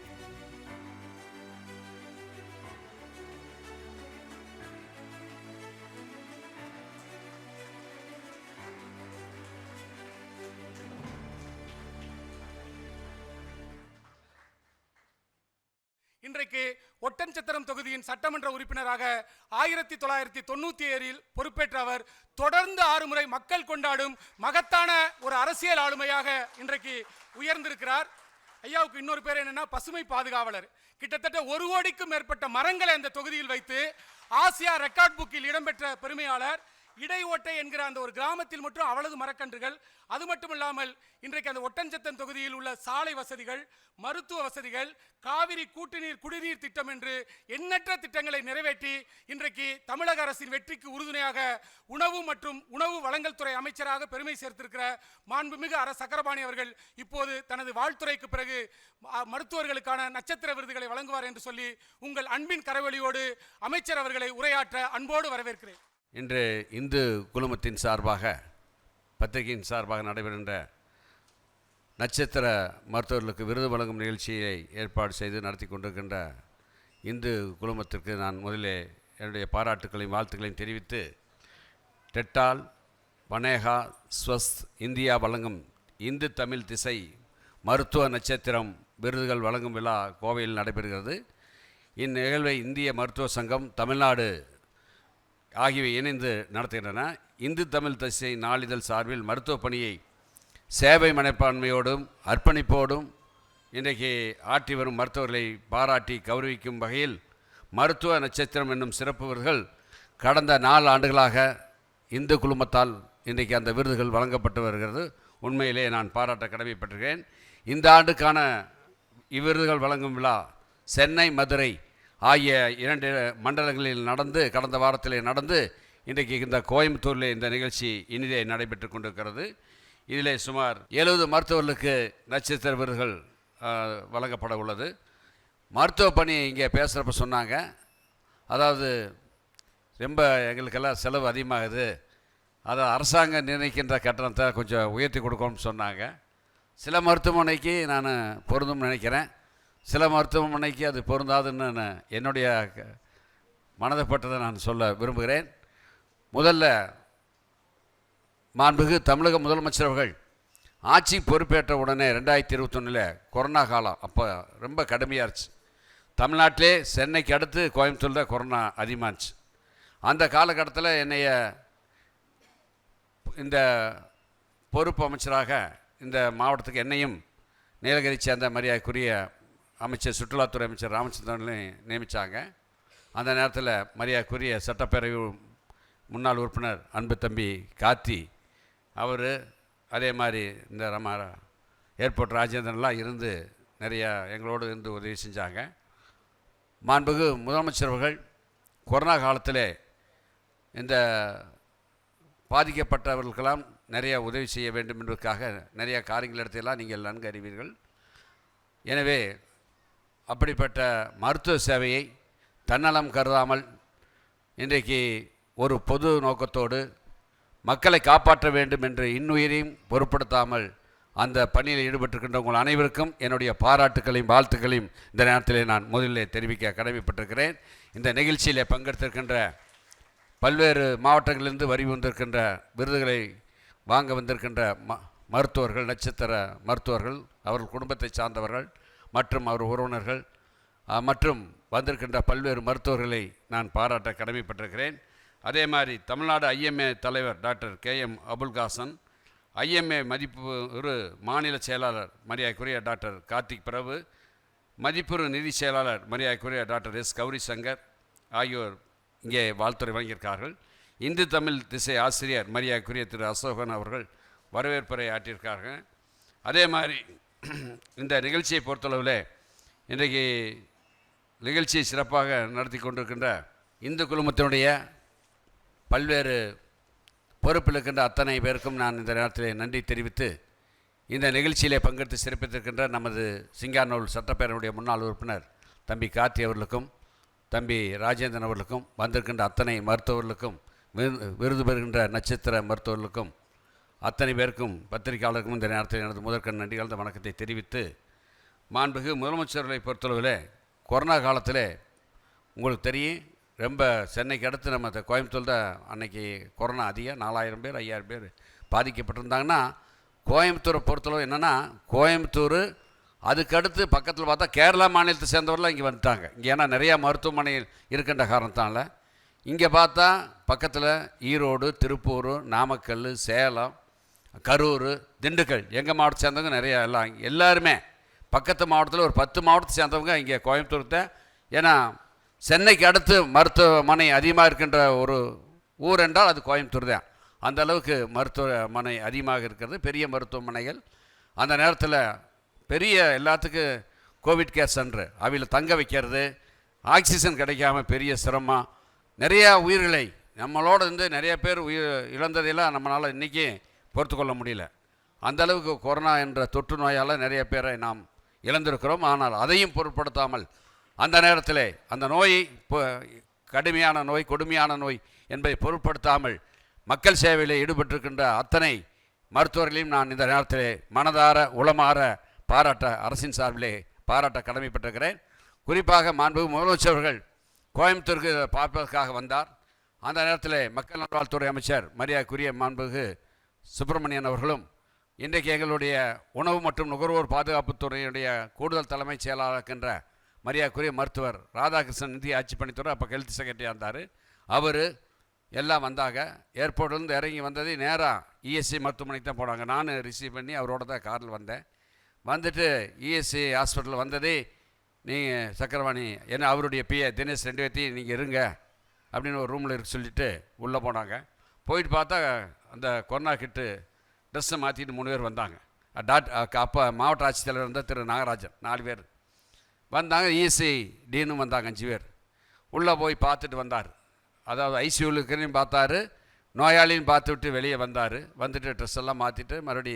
A: இன்றைக்கு ஒட்டன்சத்திரம் தொகுதியின் சட்டமன்ற உறுப்பினராக 1997 பொறுப்பேற்ற அவர் தொடர்ந்து 6 முறை மக்கள் கொண்டாடும் மகத்தான ஒரு அரசியல் ஆளுமையாக இன்றைக்கு உயர்ந்திருக்கிறார். ஐயாவுக்கு இன்னொரு பேர் என்னன்னா பசுமை பாதுகாவலர். கிட்டத்தட்ட 1 கோடிக்கும் மேற்பட்ட மரங்களை அந்த தொகுதியில் வைத்து ஆசியா ரெக்கார்ட் புக்கில் இடம்பெற்ற பெருமையாளர். இடை ஓட்டை என்கிற அந்த ஒரு கிராமத்தில் மட்டும் அவ்வளவு மரக்கன்றுகள். அது மட்டும் இல்லாமல் இன்றைக்கு அந்த ஒட்டன்சத்திரம் தொகுதியில் உள்ள சாலை வசதிகள், மருத்துவ வசதிகள், காவிரி கூட்டுநீர் குடிநீர் திட்டம் என்று எண்ணற்ற திட்டங்களை நிறைவேற்றி இன்றைக்கு தமிழக அரசின் வெற்றிக்கு உறுதுணையாக உணவு மற்றும் உணவு வழங்கல் துறை அமைச்சராக பெருமை சேர்த்திருக்கிற மாண்புமிகு ஆர் சக்கரபாணி அவர்கள் இப்போது தனது வாழ்த்துறைக்கு பிறகு மருத்துவர்களுக்கான நட்சத்திர விருதுகளை வழங்குவார் என்று சொல்லி உங்கள் அன்பின் கரவொலியோடு அமைச்சர் அவர்களை உரையாற்ற அன்போடு வரவேற்கிறேன்.
F: இன்று இந்து குழுமத்தின் சார்பாக பத்திரிகையின் சார்பாக நடைபெறுகின்ற நட்சத்திர மருத்துவர்களுக்கு விருது வழங்கும் நிகழ்ச்சியை ஏற்பாடு செய்து நடத்தி கொண்டிருக்கின்ற இந்து குழுமத்திற்கு நான் முதலிலே என்னுடைய பாராட்டுக்களையும் வாழ்த்துக்களையும் தெரிவித்து, டெட்டால் வனேகா ஸ்வஸ்த் இந்தியா வழங்கும் இந்து தமிழ் திசை மருத்துவ நட்சத்திரம் விருதுகள் வழங்கும் விழா கோவையில் நடைபெறுகிறது. இந்நிகழ்வை இந்திய மருத்துவ சங்கம், தமிழ்நாடு ஆகியவை இணைந்து நடத்துகின்றன. இந்து தமிழ் திசை நாளிதழ் சார்பில் மருத்துவ பணியை சேவை மனப்பான்மையோடும் அர்ப்பணிப்போடும் இன்றைக்கு ஆற்றி வரும் மருத்துவர்களை பாராட்டி கௌரவிக்கும் வகையில் மருத்துவ நட்சத்திரம் என்னும் சிறப்பு விருதுகள் கடந்த 4 ஆண்டுகளாக இந்து குழுமத்தால் இன்றைக்கு அந்த விருதுகள் வழங்கப்பட்டு வருகிறது. உண்மையிலே நான் பாராட்ட கடமைப்பட்டிருக்கிறேன். இந்த ஆண்டுக்கான இவ்விருதுகள் வழங்கும் விழா சென்னை, மதுரை ஆகிய 2 மண்டலங்களில் நடந்து, கடந்த வாரத்திலே நடந்து, இன்றைக்கு இந்த கோயம்புத்தூரில் இந்த நிகழ்ச்சி இனிதே நடைபெற்று கொண்டிருக்கிறது. இதிலே சுமார் 70 மருத்துவர்களுக்கு நட்சத்திர விருதுகள் வழங்கப்பட உள்ளது. மருத்துவ பணி இங்கே பேசுகிறப்ப சொன்னாங்க, அதாவது ரொம்ப எங்களுக்கெல்லாம் செலவு அதிகமாகுது, அதை அரசாங்கம் நிர்ணயிக்கின்ற கட்டணத்தை கொஞ்சம் உயர்த்தி கொடுக்கணும்னு சொன்னாங்க. சில மருத்துவமனைக்கு நான் பொருந்தும் நினைக்கிறேன், சில மருத்துவமனைக்கு அது பொருந்தாதுன்னு என்னுடைய மனதைப்பட்டதை நான் சொல்ல விரும்புகிறேன். முதல்ல மாண்புமிகு தமிழக முதலமைச்சர் அவர்கள் ஆட்சி பொறுப்பேற்ற உடனே 2021 கொரோனா காலம், அப்போ ரொம்ப கடுமையாக இருந்துச்சு. தமிழ்நாட்டிலே சென்னைக்கு அடுத்து கோயம்புத்தூரில் கொரோனா அதிகமாகிச்சு. அந்த காலகட்டத்தில் என்னைய இந்த பொறுப்பு அமைச்சராக இந்த மாவட்டத்துக்கு என்னையும் நீலகிரி சேர்ந்த மரியாதைக்குரிய அமைச்சர் சுற்றுலாத்துறை அமைச்சர் ராமச்சந்திரனையும் நியமித்தாங்க. அந்த நேரத்தில் மரியாதைக்குரிய சட்டப்பேரவை முன்னாள் உறுப்பினர் அன்பு தம்பி கார்த்தி அவர், அதே மாதிரி இந்த ஏர்போர்ட் ராஜேந்திரன்லாம் இருந்து நிறையா எங்களோடு இருந்து உதவி செஞ்சாங்க. மாண்புமிகு முதலமைச்சர் அவர்கள் கொரோனா காலத்தில் இந்த பாதிக்கப்பட்டவர்களுக்கெல்லாம் நிறைய உதவி செய்ய வேண்டும் என்பதற்காக நிறைய காரியங்கள் எடுத்தையெல்லாம் நீங்கள் நன்கு அறிவீர்கள். எனவே அப்படிப்பட்ட மருத்துவ சேவையை தன்னலம் கருதாமல் இன்றைக்கு ஒரு பொது நோக்கத்தோடு மக்களை காப்பாற்ற வேண்டும் என்று இன்னுயிரையும் பொருட்படுத்தாமல் அந்த பணியில் ஈடுபட்டிருக்கின்ற உங்கள் அனைவருக்கும் என்னுடைய பாராட்டுக்களையும் வாழ்த்துக்களையும் இந்த நேரத்திலே நான் முதலில் தெரிவிக்க கடமைப்பட்டிருக்கிறேன். இந்த நிகழ்ச்சியிலே பங்கெடுத்திருக்கின்ற பல்வேறு மாவட்டங்களிலிருந்து வரி வந்திருக்கின்ற விருதுகளை வாங்க வந்திருக்கின்ற மருத்துவர்கள், நட்சத்திர மருத்துவர்கள், அவர்கள் குடும்பத்தை சார்ந்தவர்கள் மற்றும் அவர் உறவினர்கள் மற்றும் வந்திருக்கின்ற பல்வேறு மருத்துவர்களை நான் பாராட்ட கடமைப்பட்டிருக்கிறேன். அதே மாதிரி தமிழ்நாடு ஐஎம்ஏ தலைவர் டாக்டர் KM அபுல்காசன், ஐஎம்ஏ மதிப்புறு மாநில செயலாளர் மரியாதைக்குரிய டாக்டர் கார்த்திக் பிரபு, மதிப்புறு நிதி செயலாளர் மரியாதைக்குரிய டாக்டர் S கௌரி சங்கர் ஆகியோர் இங்கே வாழ்த்துறை வழங்கியிருக்கார்கள். இந்து தமிழ் திசை ஆசிரியர் மரியாதைக்குரிய திரு அசோகன் அவர்கள் வரவேற்புரை ஆற்றியிருக்கார்கள். அதே மாதிரி இந்த நிகழ்ச்சியை பொறுத்தளவில் இன்றைக்கு நிகழ்ச்சியை சிறப்பாக நடத்தி கொண்டிருக்கின்ற இந்து குழுமத்தினுடைய பல்வேறு பொறுப்பில் இருக்கின்ற அத்தனை பேருக்கும் நான் இந்த நேரத்தில் நன்றி தெரிவித்து, இந்த நிகழ்ச்சியிலே பங்கெடுத்து சிறப்பித்திருக்கின்ற நமது சிங்கானூர் சட்டப்பேரவையுடைய முன்னாள் உறுப்பினர் தம்பி கார்த்தி அவர்களுக்கும், தம்பி ராஜேந்திரன் அவர்களுக்கும், வந்திருக்கின்ற அத்தனை மருத்துவர்களுக்கும், விருது பெறுகின்ற நட்சத்திர மருத்துவர்களுக்கும், அத்தனை பேருக்கும், பத்திரிகையாளருக்கும் இந்த நேரத்தில் எனது முதற்கண் நன்றி கலந்த வணக்கத்தை தெரிவித்து, மாண்புமிகு முதலமைச்சர்களை பொறுத்தளவில் கொரோனா காலத்தில் உங்களுக்கு தெரியும், ரொம்ப சென்னைக்கு அடுத்து நம்ம கோயம்புத்தூர் தான் அன்றைக்கி கொரோனா அதிகம், 4000 பேர் 5000 பேர் பாதிக்கப்பட்டிருந்தாங்கன்னா, கோயம்புத்தூரை பொறுத்தளவு என்னென்னா, கோயம்புத்தூர் அதுக்கடுத்து பக்கத்தில் பார்த்தா கேரளா மாநிலத்தை சேர்ந்தவரெலாம் இங்கே வந்துட்டாங்க. இங்கே ஏன்னா நிறையா மருத்துவமனைகள் இருக்கின்ற காரணத்தால் இங்கே பார்த்தா பக்கத்தில் ஈரோடு, திருப்பூர், நாமக்கல், சேலம், கரூர், திண்டுக்கல், எங்கள் மாவட்டத்தை சேர்ந்தவங்க நிறையா எல்லாருமே பக்கத்து மாவட்டத்தில் ஒரு 10 மாவட்டத்தை சேர்ந்தவங்க இங்கே கோயம்புத்தூர்த்தை. ஏன்னா சென்னைக்கு அடுத்து மருத்துவமனை அதிகமாக இருக்கின்ற ஒரு ஊர் என்றால் அது கோயம்புத்தூர் தான். அந்த அளவுக்கு மருத்துவமனை அதிகமாக இருக்கிறது, பெரிய மருத்துவமனைகள். அந்த நேரத்தில் பெரிய எல்லாத்துக்கும் கோவிட் கேர் சென்டர் அவையில் தங்க வைக்கிறது, ஆக்சிஜன் கிடைக்காம பெரிய சிரமம், நிறையா உயிர்களை நம்மளோட இருந்து நிறைய பேர் இழந்ததையெல்லாம் நம்மளால் இன்றைக்கி பொறுத்து கொள்ள முடியல. அந்த அளவுக்கு கொரோனா என்ற தொற்று நோயால் நிறைய பேரை நாம் இழந்திருக்கிறோம். ஆனால் அதையும் பொருட்படுத்தாமல் அந்த நேரத்தில் அந்த நோய் கடுமையான நோய், கொடுமையான நோய் என்பதை பொருட்படுத்தாமல் மக்கள் சேவையில் ஈடுபட்டிருக்கின்ற அத்தனை மருத்துவர்களையும் நான் இந்த நேரத்தில் மனதார உளமாற பாராட்ட, அரசின் சார்பிலே பாராட்ட கடமைப்பட்டிருக்கிறேன். குறிப்பாக மாண்புமிகு முதலமைச்சர்கள் கோயம்புத்தூருக்கு பார்ப்பதற்காக வந்தார். அந்த நேரத்தில் மக்கள் நல்வாழ்வுத்துறை அமைச்சர் மரியாதைக்குரிய மாண்புமிகு சுப்பிரமணியன் அவர்களும், இன்றைக்கு எங்களுடைய உணவு மற்றும் நுகர்வோர் பாதுகாப்புத்துறையுடைய கூடுதல் தலைமைச் செயலாளர் இருக்கின்ற மரியாதைக்குரிய மருத்துவர் ராதாகிருஷ்ணன் இந்திய ஆட்சி பணித்துறை அப்போ ஹெல்த் செக்ரட்டரியாக இருந்தார். அவர் எல்லாம் வந்தாங்க. ஏர்போர்ட்லேருந்து இறங்கி வந்தது நேராக இஎஸ்சி மருத்துவமனைக்கு தான் போனாங்க. நான் ரிசீவ் பண்ணி அவரோட தான் காரில் வந்தேன். வந்துட்டு இஎஸ்சி ஹாஸ்பிட்டல் வந்ததே, நீங்கள் சக்கரவாணி என்ன அவருடைய பிஏ தினேஷ் 2 பேர்த்தையும் நீங்கள் இருங்க அப்படின்னு ஒரு ரூமில் இருக்க சொல்லிவிட்டு உள்ளே போனாங்க. போயிட்டு பார்த்தா அந்த கொரோனா கிட்டு ட்ரெஸ்ஸை மாற்றிட்டு 3 பேர் வந்தாங்க. அப்போ மாவட்ட ஆட்சித்தலைவர் இருந்தால் திரு நாகராஜன் 4 பேர் வந்தாங்க. இஎஸ்சி டீனும் வந்தாங்க 5 பேர். உள்ளே போய் பார்த்துட்டு வந்தார். அதாவது ஐசியூவில் இருக்கிறையும் பார்த்தாரு, நோயாளியும் பார்த்து விட்டு வெளியே வந்தார். வந்துட்டு ட்ரெஸ் எல்லாம் மாற்றிட்டு மறுபடி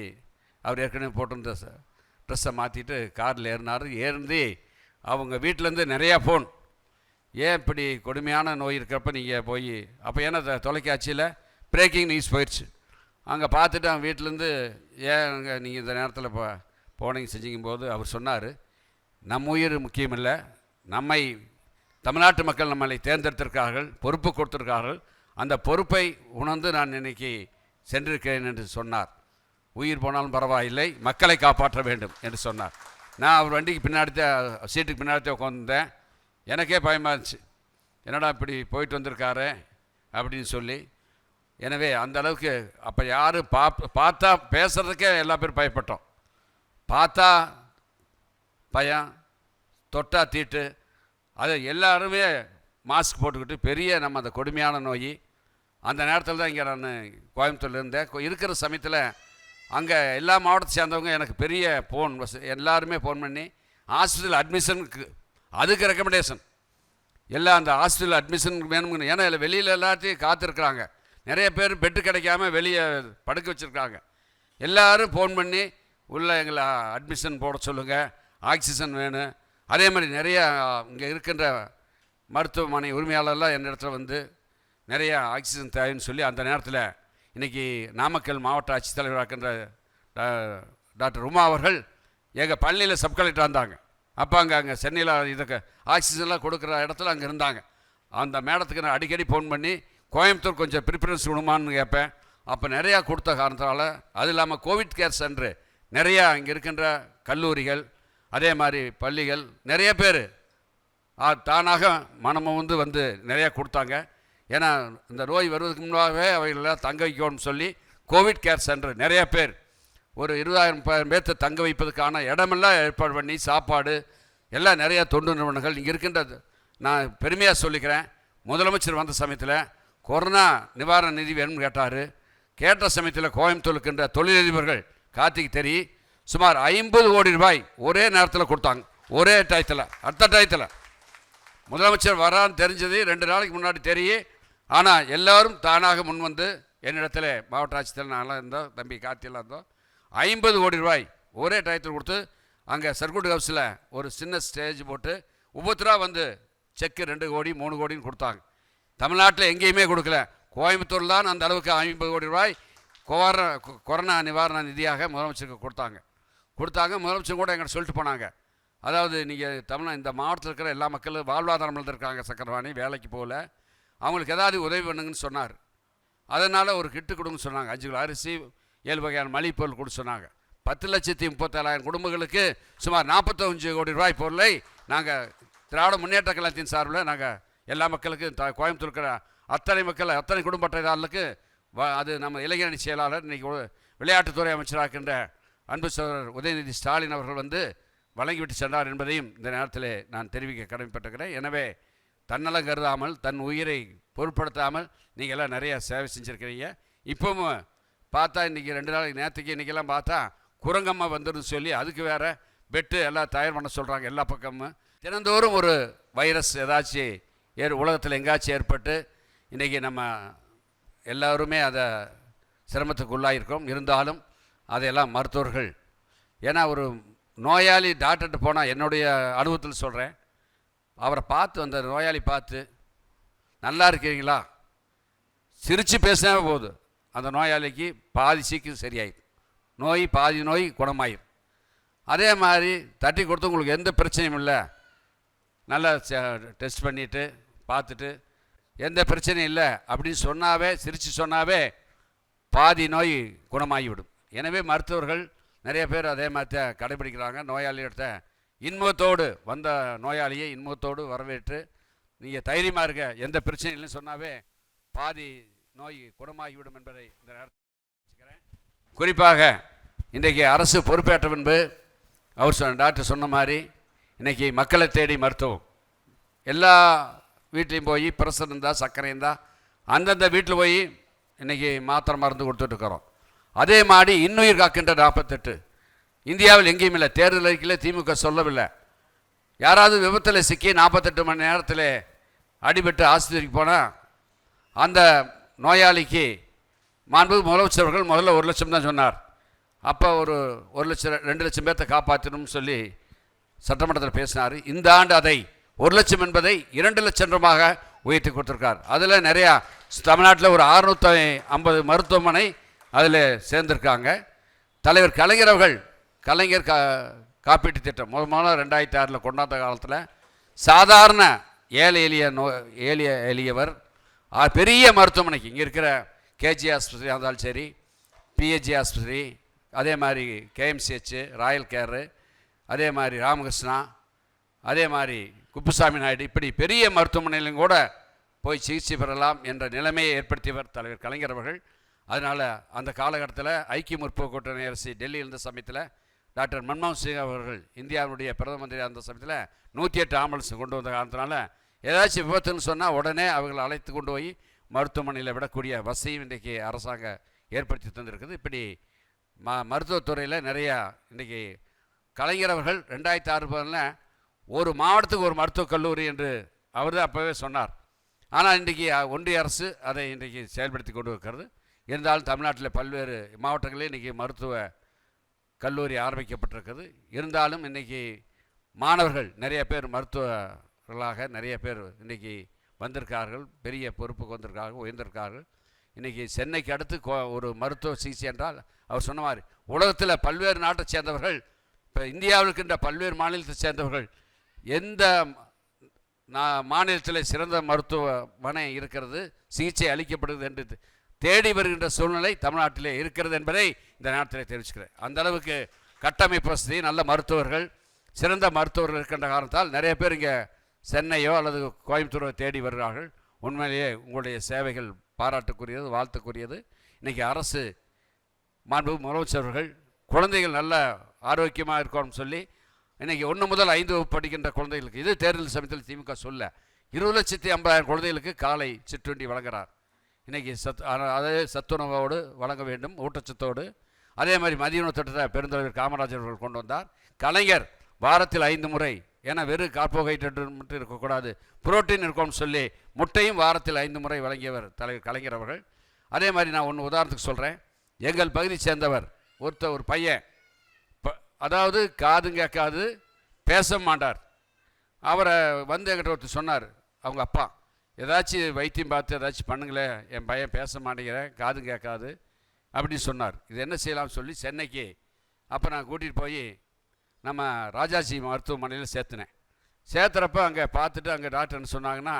F: அவர் ஏற்கனவே போட்டிருந்த ட்ரெஸ்ஸை மாற்றிட்டு காரில் ஏறினார். ஏறி அவங்க வீட்டிலேருந்து நிறையா ஃபோன், ஏன் இப்படி கொடுமையான நோய் இருக்கிறப்ப நீங்கள் போய், அப்போ ஏன்னா தொலைக்காட்சியில் பிரேக்கிங் நியூஸ் போயிடுச்சு. அங்கே பார்த்துட்டு அவன் வீட்டிலேருந்து ஏன் நீங்கள் இந்த நேரத்தில் போனீங்க செஞ்சுக்கும்போது அவர் சொன்னார், நம்ம உயிர் முக்கியம் இல்லை, நம்மை தமிழ்நாட்டு மக்கள் நம்மளை தேர்ந்தெடுத்திருக்கார்கள், பொறுப்பு கொடுத்திருக்கார்கள், அந்த பொறுப்பை உணர்ந்து நான் இன்னைக்கு சென்றிருக்கிறேன் என்று சொன்னார். உயிர் போனாலும் பரவாயில்லை, மக்களை காப்பாற்ற வேண்டும் என்று சொன்னார். நான் அவர் வண்டிக்கு பின்னாடி சீட்டுக்கு பின்னாடி உட்காந்துருந்தேன். எனக்கே பயமாக இருந்துச்சு, என்னடா இப்படி போயிட்டு வந்திருக்காரு அப்படின்னு சொல்லி. எனவே அந்த அளவுக்கு அப்போ யார் பார்த்தா பேசுகிறதுக்கே எல்லா பேரும் பயப்பட்டோம். பார்த்தா பயம், தொட்டா தீட்டு, அதை எல்லாருமே மாஸ்க் போட்டுக்கிட்டு பெரிய நம்ம அந்த கொடுமையான நோய். அந்த நேரத்தில் தான் இங்கே நான் கோயம்புத்தூரில் இருந்தேன். இருக்கிற சமயத்தில் அங்கே எல்லா மாவட்டத்தை சேர்ந்தவங்க எனக்கு பெரிய ஃபோன் எல்லாருமே ஃபோன் பண்ணி ஹாஸ்பிட்டல் அட்மிஷனுக்கு, அதுக்கு ரெக்கமெண்டேஷன் எல்லாம் அந்த ஹாஸ்பிட்டல் அட்மிஷன் வேணும்னு. ஏன்னா இல்லை வெளியில் எல்லாத்தையும் காத்திருக்கிறாங்க, நிறைய பேர் பெட்டு கிடைக்காம வெளியே படுக்க வச்சுருக்காங்க. எல்லோரும் ஃபோன் பண்ணி உள்ளே எங்களை அட்மிஷன் போட சொல்லுங்கள், ஆக்சிஜன் வேணும். அதே மாதிரி நிறையா இங்கே இருக்கின்ற மருத்துவமனை உரிமையாளர்லாம் என் இடத்துல வந்து நிறையா ஆக்சிஜன் தேவைன்னு சொல்லி அந்த நேரத்தில் இன்றைக்கி நாமக்கல் மாவட்ட ஆட்சித்தலைவராக இருக்கின்ற டாக்டர் உமா அவர்கள் எங்கள் பழனியில் சப் கலெக்டர் இருந்தாங்க. அப்போ அங்கே சென்னையில் இதுக்கு ஆக்சிஜன்லாம் கொடுக்குற இடத்துல அங்கே இருந்தாங்க. அந்த மேடத்துக்கு நான் அடிக்கடி ஃபோன் பண்ணி கோயம்புத்தூர் கொஞ்சம் ப்ரிஃபரன்ஸ் கொடுமான்னு கேட்பேன். அப்போ நிறையா கொடுத்த காரணத்தால், அது இல்லாமல் கோவிட் கேர் சென்டரு நிறையா இங்கே இருக்கின்ற கல்லூரிகள், அதே மாதிரி பள்ளிகள், நிறைய பேர் தானாக மனமும் வந்து நிறையா கொடுத்தாங்க. ஏன்னா இந்த நோய் வருவதற்கு முன்பாகவே அவைகளெல்லாம் தங்க வைக்கணும்னு சொல்லி கோவிட் கேர் சென்டர் நிறைய பேர் ஒரு 20,000 பேர்த்தை தங்க வைப்பதற்கான இடமெல்லாம் ஏற்பாடு பண்ணி, சாப்பாடு எல்லாம் நிறையா தொண்டு நிறுவனங்கள் இங்கே இருக்கின்றது. நான் பெருமையாக சொல்லிக்கிறேன். முதலமைச்சர் வந்த சமயத்தில் கொரோனா நிவாரண நிதி வேணும்னு கேட்ட சமயத்தில் கோயம்புத்தூர் இருக்கின்ற தொழிலதிபர்கள் கார்த்திக் தெரி சுமார் 50 கோடி ரூபாய் ஒரே நேரத்தில் கொடுத்தாங்க. ஒரே டயத்தில், அடுத்த டயத்தில் முதலமைச்சர் வரான்னு தெரிஞ்சது 2 நாளைக்கு முன்னாடி தெரிய ஆனால் எல்லாரும் தானாக முன் வந்து என்னிடத்தில் மாவட்ட ஆட்சித்தலைவர் நான்லாம் இருந்தோம், தம்பி கார்த்தியெல்லாம் இருந்தோம், 50 கோடி ரூபாய் ஒரே டயத்தில் கொடுத்து அங்கே சர்க்குட் ஹவுஸில் ஒரு சின்ன ஸ்டேஜ் போட்டு ஒவ்வொருத்தராக வந்து செக்கு 2 கோடி 3 கோடின்னு கொடுத்தாங்க. தமிழ்நாட்டில் எங்கேயுமே கொடுக்கல, கோயம்புத்தூர் தான் அந்த அளவுக்கு 50 கோடி ரூபாய் கொரோனா நிவாரண நிதியாக முதலமைச்சருக்கு கொடுத்தாங்க. முதலமைச்சர் கூட எங்கிட்ட சொல்லிட்டு போனாங்க, அதாவது நீங்கள் இந்த மாவட்டத்தில் இருக்கிற எல்லா மக்களும் வாழ்வாதாரம் இருக்காங்க, சக்கரவாணி வேலைக்கு போகல, அவங்களுக்கு ஏதாவது உதவி பண்ணுங்கன்னு சொன்னார். அதனால் ஒரு கிட்டு கொடுங்கன்னு சொன்னாங்க. 5 கிலோ அரிசி 7 வகையான மளிகை பொருள் கொடுக்க சொன்னாங்க. 10,37,000 குடும்பங்களுக்கு சுமார் 45 கோடி ரூபாய் பொருளை நாங்கள் திராவிட முன்னேற்ற கழகத்தின் சார்பில் நாங்கள் எல்லா மக்களுக்கும் கோயம்புத்தூர் இருக்கிற அத்தனை மக்கள் அத்தனை குடும்ப அட்டைதாரர்களுக்கு அது நம்ம இளைஞரணி செயலாளர் இன்றைக்கி விளையாட்டுத்துறை அமைச்சராக இருக்கின்ற அன்பு சகோதரர் உதயநிதி ஸ்டாலின் அவர்கள் வந்து வழங்கிவிட்டு சென்றார் என்பதையும் இந்த நேரத்தில் நான் தெரிவிக்க கடமைப்பட்டிருக்கிறேன். எனவே தன்னலம் கருதாமல் தன் உயிரை பொருட்படுத்தாமல் நீங்கள் எல்லாம் நிறையா சேவை செஞ்சுருக்கிறீங்க. இப்போவும் பார்த்தா இன்றைக்கி 2 நாளைக்கு நேற்றுக்கு இன்றைக்கெல்லாம் பார்த்தா குரங்கம்மா வந்துடும் சொல்லி அதுக்கு வேறு பெட்டு எல்லாம் தயார் பண்ண சொல்கிறாங்க. எல்லா பக்கமும் தினந்தோறும் ஒரு வைரஸ் ஏதாச்சும் உலகத்தில் எங்காச்சும் ஏற்பட்டு இன்றைக்கி நம்ம எல்லோருமே அதை சிரமத்துக்கு உள்ளாயிருக்கோம். இருந்தாலும் அதையெல்லாம் மருத்துவர்கள், ஏன்னா ஒரு நோயாளி டாக்டர்கிட்ட போனால் என்னுடைய அனுபவத்தில் சொல்கிறேன், அவரை பார்த்து அந்த நோயாளி பார்த்து நல்லா இருக்கீங்களா சிரித்து பேசினா போதும், அந்த நோயாளிக்கு பாதி சீக்கிரம் சரியாயிடும், பாதி நோய் குணமாயிடும். அதே மாதிரி தட்டி கொடுத்து உங்களுக்கு எந்த பிரச்சனையும் இல்லை, நல்லா டெஸ்ட் பண்ணிவிட்டு பார்த்துட்டு எந்த பிரச்சனையும் இல்லை அப்படின்னு சொன்னாவே, சிரித்து சொன்னாவே பாதி நோய் குணமாகிவிடும். எனவே மருத்துவர்கள் நிறைய பேர் அதே மாதிரி கடைபிடிக்கிறாங்க. நோயாளிகிட்ட இன்முகத்தோடு வந்த நோயாளியை இன்முகத்தோடு வரவேற்று நீங்கள் தைரியமாக இருக்க, எந்த பிரச்சனையும் இல்லைன்னு சொன்னாவே பாதி நோய் குணமாகிவிடும் என்பதை இந்த நேரத்தில் வச்சுக்கிறேன். குறிப்பாக இன்றைக்கி அரசு பொறுப்பேற்ற பின்பு அவர் டாக்டர் சொன்ன மாதிரி இன்றைக்கி மக்களை தேடி மருத்துவம் எல்லா வீட்லேயும் போய் பிரஷர் இருந்தால் சர்க்கரை இருந்தால் அந்தந்த வீட்டில் போய் இன்றைக்கி மாத்திரை மருந்து கொடுத்துட்ருக்குறோம். அதே மாதிரி இன்னுயிர் காக்கின்ற 48 இந்தியாவில் எங்கேயும் இல்லை. தேர்தல் அறிக்கையில் திமுக சொல்லவில்லை. யாராவது விபத்தில் சிக்கி 48 மணி நேரத்தில் அடிபட்டு ஆஸ்பத்திரிக்கு போனால் அந்த நோயாளிக்கு மாண்புமிகு முதலமைச்சர் அவர்கள் முதல்ல 1 லட்சம் தான் சொன்னார். அப்போ ஒரு 1 லட்சம் 2 லட்சம் பேர்த்தை காப்பாற்றணும்னு சொல்லி சட்டமன்றத்தில் பேசினார். இந்த ஆண்டு அதை 1 லட்சம் என்பதை 2 லட்சமாக உயர்த்தி கொடுத்துருக்கார். அதில் நிறையா தமிழ்நாட்டில் ஒரு 650 மருத்துவமனை அதில் சேர்ந்துருக்காங்க. தலைவர் கலைஞர் அவர்கள் கலைஞர் காப்பீட்டு திட்டம் முதல்ல 2006 கொண்டாந்த காலத்தில் சாதாரண ஏழை எளியவர் பெரிய மருத்துவமனைக்கு இங்கே இருக்கிற கேஜி ஆஸ்பத்திரியாக இருந்தாலும் சரி, பிஹெச்சி ஆஸ்பத்திரி, அதே மாதிரி கேஎம்சிஹெச், ராயல் கேரு, அதே மாதிரி ராமகிருஷ்ணா, அதே மாதிரி குப்புசாமி நாயுடு, இப்படி பெரிய மருத்துவமனையிலும் கூட போய் சிகிச்சை பெறலாம் என்ற நிலைமையை ஏற்படுத்தியவர் தலைவர் கலைஞர் அவர்கள். அதனால் அந்த காலகட்டத்தில் ஐக்கிய முற்போக்கு கூட்டணி அரசு டெல்லியில் இருந்த சமயத்தில் டாக்டர் மன்மோகன் சிங் அவர்கள் இந்தியாவுடைய பிரதம மந்திரியாக இருந்த சமயத்தில் 108 ஆம்புலன்ஸ் கொண்டு வந்த காரணத்தினால ஏதாச்சும் விபத்துன்னு சொன்னால் உடனே அவர்கள் அழைத்து கொண்டு போய் மருத்துவமனையில் விடக்கூடிய வசதியும் இன்றைக்கி அரசாங்கம் ஏற்படுத்தி தந்திருக்குது. இப்படி மருத்துவத்துறையில் நிறையா இன்றைக்கி கலைஞர் அவர்கள் 2006 ஒரு மாவட்டத்துக்கு ஒரு மருத்துவக் கல்லூரி என்று அவர் தான் அப்போவே சொன்னார். ஆனால் இன்றைக்கி ஒன்றிய அரசு அதை இன்றைக்கி செயல்படுத்தி கொண்டு இருக்கிறது. இருந்தாலும் தமிழ்நாட்டில் பல்வேறு மாவட்டங்களில் இன்றைக்கி மருத்துவ கல்லூரி ஆரம்பிக்கப்பட்டிருக்கிறது. இருந்தாலும் இன்றைக்கி மாணவர்கள் நிறைய பேர் மருத்துவர்களாக நிறைய பேர் இன்றைக்கி வந்திருக்கார்கள், பெரிய பொறுப்புக்கு வந்திருக்கார்கள், உயர்ந்திருக்கார்கள். இன்றைக்கி சென்னைக்கு அடுத்து ஒரு மருத்துவ சிகிச்சை என்றால் அவர் சொன்ன மாதிரி உலகத்தில் பல்வேறு நாட்டை சேர்ந்தவர்கள், இப்போ இந்தியாவில் இருக்கின்ற பல்வேறு மாநிலத்தை சேர்ந்தவர்கள் எந்த மாநிலத்தில் சிறந்த மருத்துவமனை இருக்கிறது, சிகிச்சை அளிக்கப்படுகிறது என்று தேடி வருகின்ற சூழ்நிலை தமிழ்நாட்டிலே இருக்கிறது என்பதை இந்த நேரத்தில் தெரிவிச்சுக்கிறேன். அந்த அளவுக்கு கட்டமைப்பு வசதி, நல்ல மருத்துவர்கள், சிறந்த மருத்துவர்கள் இருக்கின்ற காரணத்தால் நிறைய பேர் இங்கே சென்னையோ அல்லது கோயம்புத்தூரோ தேடி வருகிறார்கள். உண்மையிலேயே உங்களுடைய சேவைகள் பாராட்டுக்குரியது, வாழ்த்துக்குரியது. இன்றைக்கி அரசு மாண்பு முதலமைச்சர்கள் குழந்தைகள் நல்ல ஆரோக்கியமாக இருக்கணும்னு சொல்லி இன்றைக்கி 1 முதல் 5 வகுப்பு படிக்கின்ற குழந்தைகளுக்கு, இது தேர்தல் சமயத்தில் திமுக சொல்ல 20,50,000 குழந்தைகளுக்கு காலை சிற்றுண்டி வழங்குகிறார். இன்றைக்கி அதே சத்துணவோடு வழங்க வேண்டும், ஊட்டச்சத்தோடு. அதே மாதிரி மதிய உணவு திட்டத்தை பெருந்தலைவர் காமராஜர் அவர்கள் கொண்டு வந்தார். கலைஞர் வாரத்தில் 5 முறை ஏன்னா வெறும் கார்போஹைட்ரேட் மட்டும் இருக்கக்கூடாது, புரோட்டீன் இருக்கும்னு சொல்லி முட்டையும் வாரத்தில் 5 முறை வழங்கியவர் தலைவர் கலைஞர் அவர்கள். அதே மாதிரி நான் ஒன்று உதாரணத்துக்கு சொல்கிறேன். எங்கள் பகுதி சேர்ந்தவர் ஒரு பையன், அதாவது காதும் கேட்காது, பேச மாட்டார். அவரை வந்து என்கிட்ட ஒருத்தர் சொன்னார், அவங்க அப்பா ஏதாச்சும் வைத்தியம் பார்த்து ஏதாச்சும் பண்ணுங்களேன், என் பையன் பேச மாட்டேங்கிறேன், காதும் கேட்காது அப்படின்னு சொன்னார். இது என்ன செய்யலாம்னு சொல்லி சென்னைக்கு அப்போ நான் கூட்டிகிட்டு போய் நம்ம ராஜாஜி மருத்துவமனையில் சேர்த்துனேன். சேர்த்துறப்ப அங்கே பார்த்துட்டு அங்கே டாக்டர் என்ன சொன்னாங்கன்னா,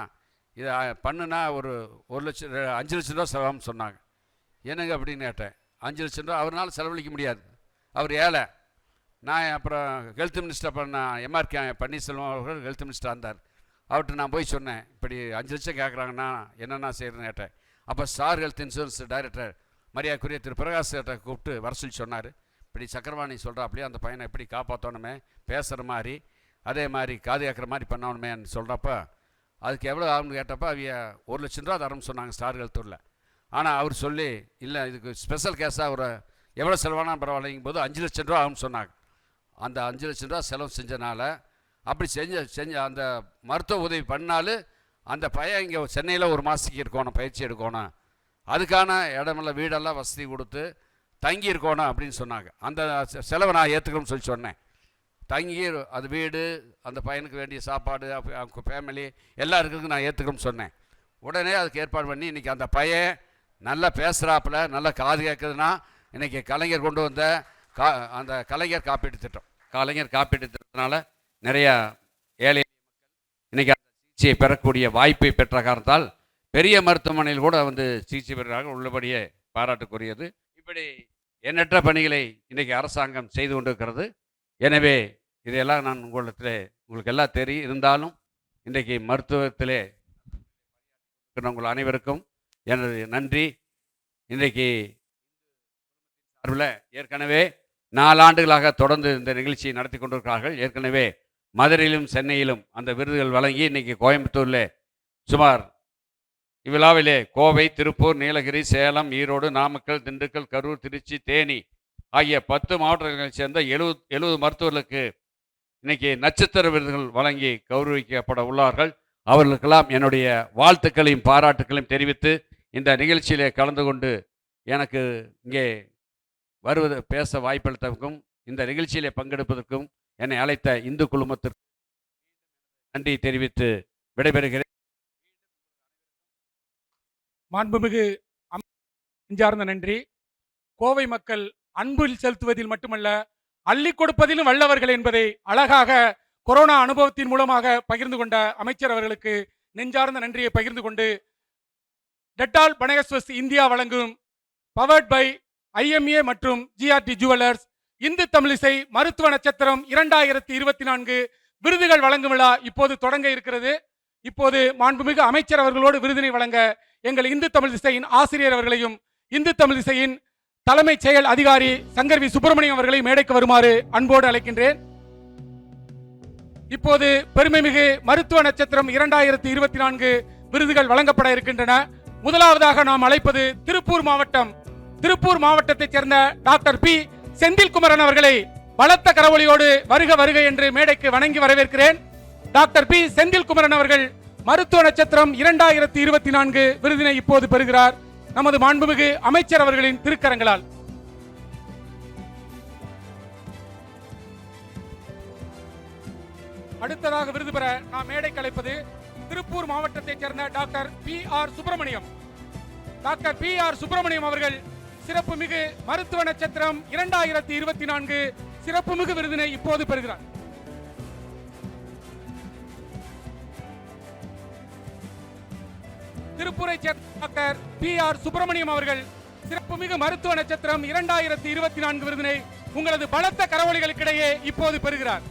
F: இதை பண்ணுனா ஒரு 5 லட்சம் ரூபா செலவாகும்னு சொன்னாங்க. என்னங்க அப்படின்னு கேட்டேன். 5 லட்சம் ரூபா அவரால் செலவழிக்க முடியாது, அவர் ஏழை. நான் அப்புறம் ஹெல்த் மினிஸ்டர் பண்ண எம்ஆர்கே பன்னீர்செல்வம் அவர்கள் ஹெல்த் மினிஸ்டராக இருந்தார். அவர்கிட்ட நான் போய் சொன்னேன், இப்படி 5 லட்சம் கேட்குறாங்கன்னா என்னென்ன செய்கிறேன்னு கேட்டேன். அப்போ ஸ்டார் ஹெல்த் இன்சூரன்ஸ் டைரக்டர் மரியாதைக்குரிய திரு பிரகாஷ் கூப்பிட்டு வர சொல்லி சொன்னார். இப்படி சக்கரவாணி சொல்கிறாப்படியே அந்த பையனை எப்படி காப்பாற்றணுமே, பேசுகிற மாதிரி அதே மாதிரி காது கேட்குற மாதிரி பண்ணணுமேன்னு சொல்கிறப்ப அதுக்கு எவ்வளோ ஆகும்னு கேட்டப்போ அவங்க 1 லட்சம் ரூபா தரம்னு சொன்னாங்க ஸ்டார் ஹெல்த்தூரில். ஆனால் அவர் சொல்லி இல்லை இதுக்கு ஸ்பெஷல் கேஸாக ஒரு எவ்வளோ செலவானா பரவாயில்லைங்கும் போது 5 லட்சம் ரூபா ஆகும்னு சொன்னாங்க. அந்த 5 லட்சம் ரூபா செலவு செஞ்சனால அப்படி செஞ்ச அந்த மருத்துவ உதவி பண்ணாலும் அந்த பையன் இங்கே சென்னையில் ஒரு மாதத்துக்கு இருக்கணும், பயிற்சி எடுக்கணும், அதுக்கான இடமெல்லாம் வீடெல்லாம் வசதி கொடுத்து தங்கி இருக்கணும் அப்படின்னு சொன்னாங்க. அந்த செலவை நான் ஏற்றுக்கணும்னு சொல்லி சொன்னேன். தங்கி அது வீடு, அந்த பையனுக்கு வேண்டிய சாப்பாடு, அவங்க ஃபேமிலி எல்லாம் இருக்கிறதுக்கு நான் ஏற்றுக்கணும்னு சொன்னேன். உடனே அதுக்கு ஏற்பாடு பண்ணி இன்றைக்கி அந்த பையன் நல்லா பேசுகிறாப்புல, நல்லா காது கேட்குதுன்னா இன்றைக்கி கலைஞர் கொண்டு வந்த அந்த கலைஞர் காப்பீட்டு திட்டத்தினால நிறையா ஏழை இன்றைக்கி அந்த சிகிச்சையை பெறக்கூடிய வாய்ப்பை பெற்ற காரணத்தால் பெரிய மருத்துவமனையில் கூட வந்து சிகிச்சை பெறுகிறார்கள். உள்ளபடியே பாராட்டுக்குரியது. இப்படி எண்ணற்ற பணிகளை இன்றைக்கி அரசாங்கம் செய்து கொண்டிருக்கிறது. எனவே இதையெல்லாம் நான் உங்களுக்கு எல்லாம் தெரியும். இருந்தாலும் இன்றைக்கி மருத்துவத்திலே உங்கள் அனைவருக்கும் எனது நன்றி. இன்றைக்கு சார்பில் ஏற்கனவே 4 ஆண்டுகளாக தொடர்ந்து இந்த நிகழ்ச்சியை நடத்தி கொண்டிருக்கிறார்கள். ஏற்கனவே மதுரையிலும் சென்னையிலும் அந்த விருதுகள் வழங்கி இன்றைக்கி கோயம்புத்தூரில் சுமார் இவ்விழாவிலே கோவை, திருப்பூர், நீலகிரி, சேலம், ஈரோடு, நாமக்கல், திண்டுக்கல், கரூர், திருச்சி, தேனி ஆகிய 10 மாவட்டங்களைச் சேர்ந்த 70 மருத்துவர்களுக்கு இன்றைக்கி நட்சத்திர விருதுகள் வழங்கி கௌரவிக்கப்பட உள்ளார்கள். அவர்களுக்கெல்லாம் என்னுடைய வாழ்த்துக்களையும் பாராட்டுக்களையும் தெரிவித்து இந்த நிகழ்ச்சியிலே கலந்து கொண்டு எனக்கு இங்கே பேச வாய்ப்பளித்ததற்கும் இந்த நிகழ்ச்சியிலே பங்கெடுப்பதற்கும் என்னை அழைத்த இந்து குழுமத்திற்கு நன்றி தெரிவித்து விடைபெறுகிறேன்.
A: மாண்புமிகு நெஞ்சார்ந்த நன்றி. கோவை மக்கள் அன்பில் செலுத்துவதில் மட்டுமல்ல, அள்ளி கொடுப்பதிலும் வல்லவர்கள் என்பதை அழகாக கொரோனா அனுபவத்தின் மூலமாக பகிர்ந்து கொண்ட அமைச்சர் அவர்களுக்கு நெஞ்சார்ந்த நன்றியை பகிர்ந்து கொண்டு, டெட்டால் பனகஸ்வஸ் இந்தியா வழங்கும் பவர்ட் பை IMA மற்றும் GRT ஜுவல்லர்ஸ் இந்து தமிழிசை மருத்துவ நட்சத்திரம் 2024 விருதுகள் வழங்கும் விழா இப்போது தொடங்க இருக்கிறது. இப்போது மாண்புமிகு அமைச்சர் அவர்களோடு விருதினை வழங்க எங்கள் இந்து தமிழிசையின் ஆசிரியர் அவர்களையும் இந்து தமிழிசையின் தலைமைச் செயல் அதிகாரி சங்கர் வி சுப்பிரமணியம் அவர்களை மேடைக்கு வருமாறு அன்போடு அழைக்கின்றேன். இப்போது பெருமைமிகு மருத்துவ நட்சத்திரம் 2024 விருதுகள் வழங்கப்பட இருக்கின்றன. முதலாவதாக நாம் அழைப்பது திருப்பூர் மாவட்டத்தைச் சேர்ந்த டாக்டர் பி செந்தில்குமரன் அவர்களை பலத்த கரவொலியோடு வருக வருக என்று மேடைக்கு வணங்கி வரவேற்கிறேன். டாக்டர் பி செந்தில்குமரன் அவர்கள் மருத்துவ நட்சத்திரம் 2024 விருதினை இப்போது பெறுகிறார் நமது மாண்புமிகு அமைச்சர் அவர்களின் திருக்கரங்களால். அடுத்ததாக விருது பெற நாம் மேடைக்கு அழைப்பது திருப்பூர் மாவட்டத்தைச் சேர்ந்த doctor PR Subramaniam. Doctor PR Subramaniam அவர்கள் சிறப்புமிகு மருத்துவ நட்சத்திரம் 2024 சிறப்புமிகு விருதினை இப்போது பெறுகிறார். திருப்பூரை சேர்ந்த டாக்டர் PR சுப்பிரமணியம் அவர்கள் சிறப்புமிகு மருத்துவ நட்சத்திரம் 2024 விருதினை உங்களது பலத்த கரவொலிகளுக்கிடையே இப்போது பெறுகிறார்.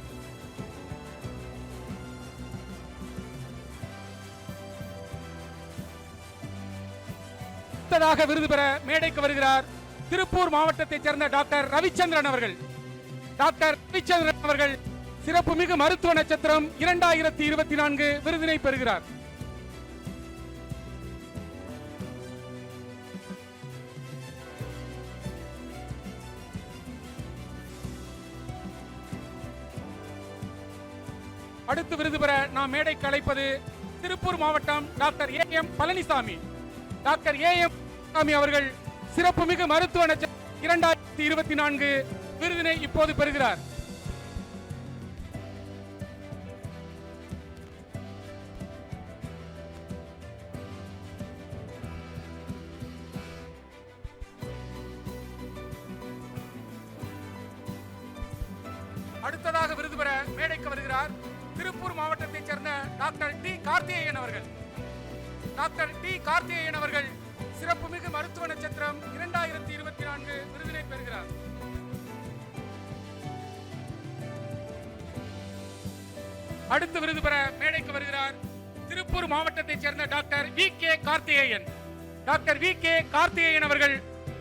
A: அடுத்ததாக விருது பெற மேடைக்கு வருகிறார் திருப்பூர் மாவட்டத்தைச் சேர்ந்த டாக்டர் ரவிச்சந்திரன் அவர்கள். டாக்டர் ரவிச்சந்திரன் அவர்கள் சிறப்புமிகு மருத்துவ நட்சத்திரம் 2024 விருதினை பெறுகிறார். அடுத்து விருது பெற நாம் மேடைக்கு அழைப்பது திருப்பூர் மாவட்டம் doctor a.m.. Palaniswami. Doctor a.m.. Palaniswami அவர்கள் சிறப்புமிகு மருத்துவ நட்சத்திரம் 2024 விருதினை இப்போது பெறுகிறார். அடுத்ததாக விருது பெற மேடைக்கு வருகிறார் திருப்பூர் மாவட்டத்தைச் சேர்ந்த டாக்டர் டி. கார்த்திகேயன் அவர்கள். Doctor D. கார்த்திகேயன் அவர்கள் சிறப்புமிகு மருத்துவ நட்சத்திரம் 2024 விருதினை பெறுகிறார். அடுத்து விருது பெற மேடைக்கு வருகிறார் திருப்பூர் மாவட்டத்தைச் சேர்ந்த doctor VK. Karthikeyan. Doctor VK. Karthikeyan அவர்கள்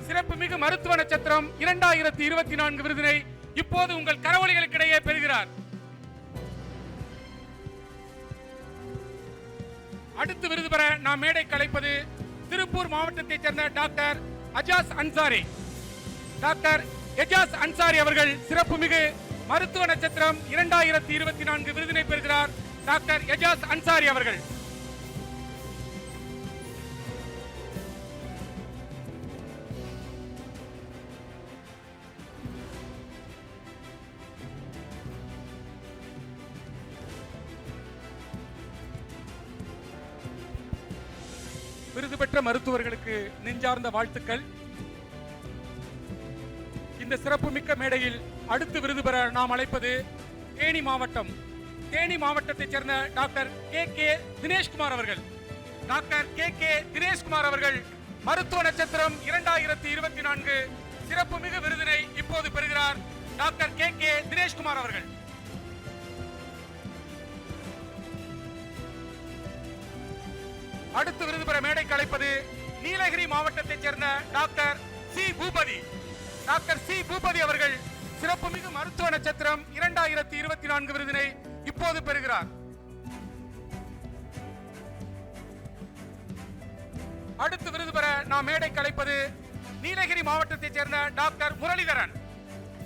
A: சிறப்புமிகு மருத்துவ நட்சத்திரம் 2024 விருதினை இப்போது உங்கள் கரவொலிகளுக்கிடையே பெறுகிறார். அடுத்து விருது பெற நாம் மேடைக்கு அழைப்பது திருப்பூர் மாவட்டத்தைச் சேர்ந்த டாக்டர் அஜாஸ் அன்சாரி. டாக்டர் எஜாஸ் அன்சாரி அவர்கள் சிறப்புமிகு மருத்துவ நட்சத்திரம் 2024 விருதினை பெறுகிறார். டாக்டர் எஜாஸ் அன்சாரி அவர்கள். விருது பெற்ற மருத்துவர்களுக்கு நெஞ்சார்ந்த வாழ்த்துக்கள். இந்த சிறப்புமிக்க மேடையில் அடுத்து விருது பெற நாம் அழைப்பது தேனி மாவட்டம். தேனி மாவட்டத்தைச் சேர்ந்த டாக்டர் கே. தினேஷ்குமார் அவர்கள். Doctor K. தினேஷ்குமார் அவர்கள் மருத்துவ நட்சத்திரம் 2024 சிறப்புமிகு விருதினை இப்போது பெறுகிறார். Doctor K. தினேஷ்குமார் அவர்கள். அடுத்து விருது பெற மேடைக்கு அழைப்பது நீலகிரி மாவட்டத்தைச் சேர்ந்த doctor C. Boopathi. Doctor C. Boopathi அவர்கள் சிறப்புமிகு மருத்துவ நட்சத்திரம் 2024 விருதினை இப்போது பெறுகிறார். அடுத்து விருது பெற நாம் மேடைக்கு அழைப்பது நீலகிரி மாவட்டத்தைச் சேர்ந்த டாக்டர் முரளிதரன்.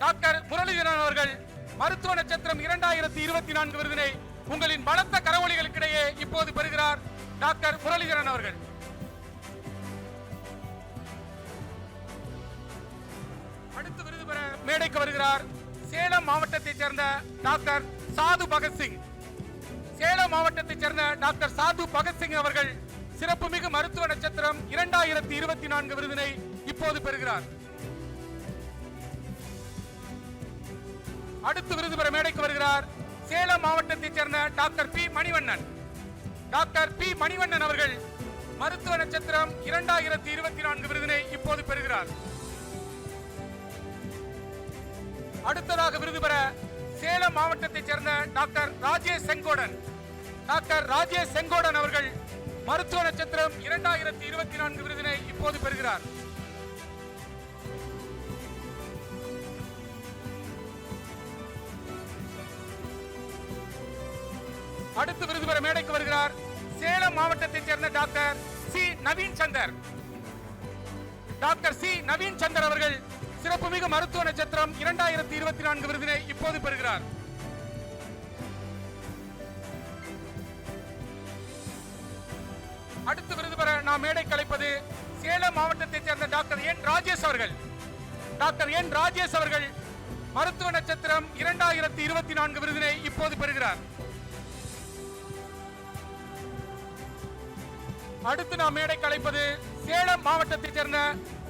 A: டாக்டர் முரளிதரன் அவர்கள் மருத்துவ நட்சத்திரம் 2024 விருதினை உங்களின் பலத்த கரவொலிகளுக்கிடையே இப்போது பெறுகிறார். டாக்டர் முரளிதரன் அவர்கள். அடுத்து விருது பெற மேடைக்கு வருகிறார் சேலம் மாவட்டத்தைச் சேர்ந்த டாக்டர் சாது பகத்சிங். சேலம் மாவட்டத்தைச் சேர்ந்த டாக்டர் சாது பகத்சிங் அவர்கள் சிறப்புமிகு மருத்துவ நட்சத்திரம் 2024 விருதினை இப்போது பெறுகிறார். அடுத்து விருது பெற மேடைக்கு வருகிறார் சேலம் மாவட்டத்தைச் சேர்ந்த doctor P. Manivannan. Doctor P. Manivannan அவர்கள் மருத்துவ நட்சத்திரம் 2024 விருதினை இப்போது பெறுகிறார். அடுத்ததாக விருது பெற சேலம் மாவட்டத்தைச் சேர்ந்த டாக்டர் ராஜேஷ் செங்கோடன். டாக்டர் ராஜேஷ் செங்கோடன் அவர்கள் மருத்துவ நட்சத்திரம் 2024 விருதினை இப்போது பெறுகிறார். அடுத்து விருது பெற மேடைக்கு வருகிறார் சேலம் மாவட்டத்தைச் சேர்ந்த doctor C. Naveen Chandar. Doctor C. Naveen Chandar அவர்கள் சிறப்புமிகு மருத்துவ நட்சத்திரம் 2024 விருதினை இப்போது பெறுகிறார். அடுத்து விருது பெற நாம் மேடைக்கு அழைப்பது சேலம் மாவட்டத்தைச் சேர்ந்த டாக்டர் என். ராஜேஷ் அவர்கள். டாக்டர் என். ராஜேஷ் அவர்கள் மருத்துவ நட்சத்திரம் 2024 விருதினை இப்போது பெறுகிறார். அடுத்து நாம் மேடைக்கு அழைப்பது சேலம் மாவட்டத்தைச் சேர்ந்த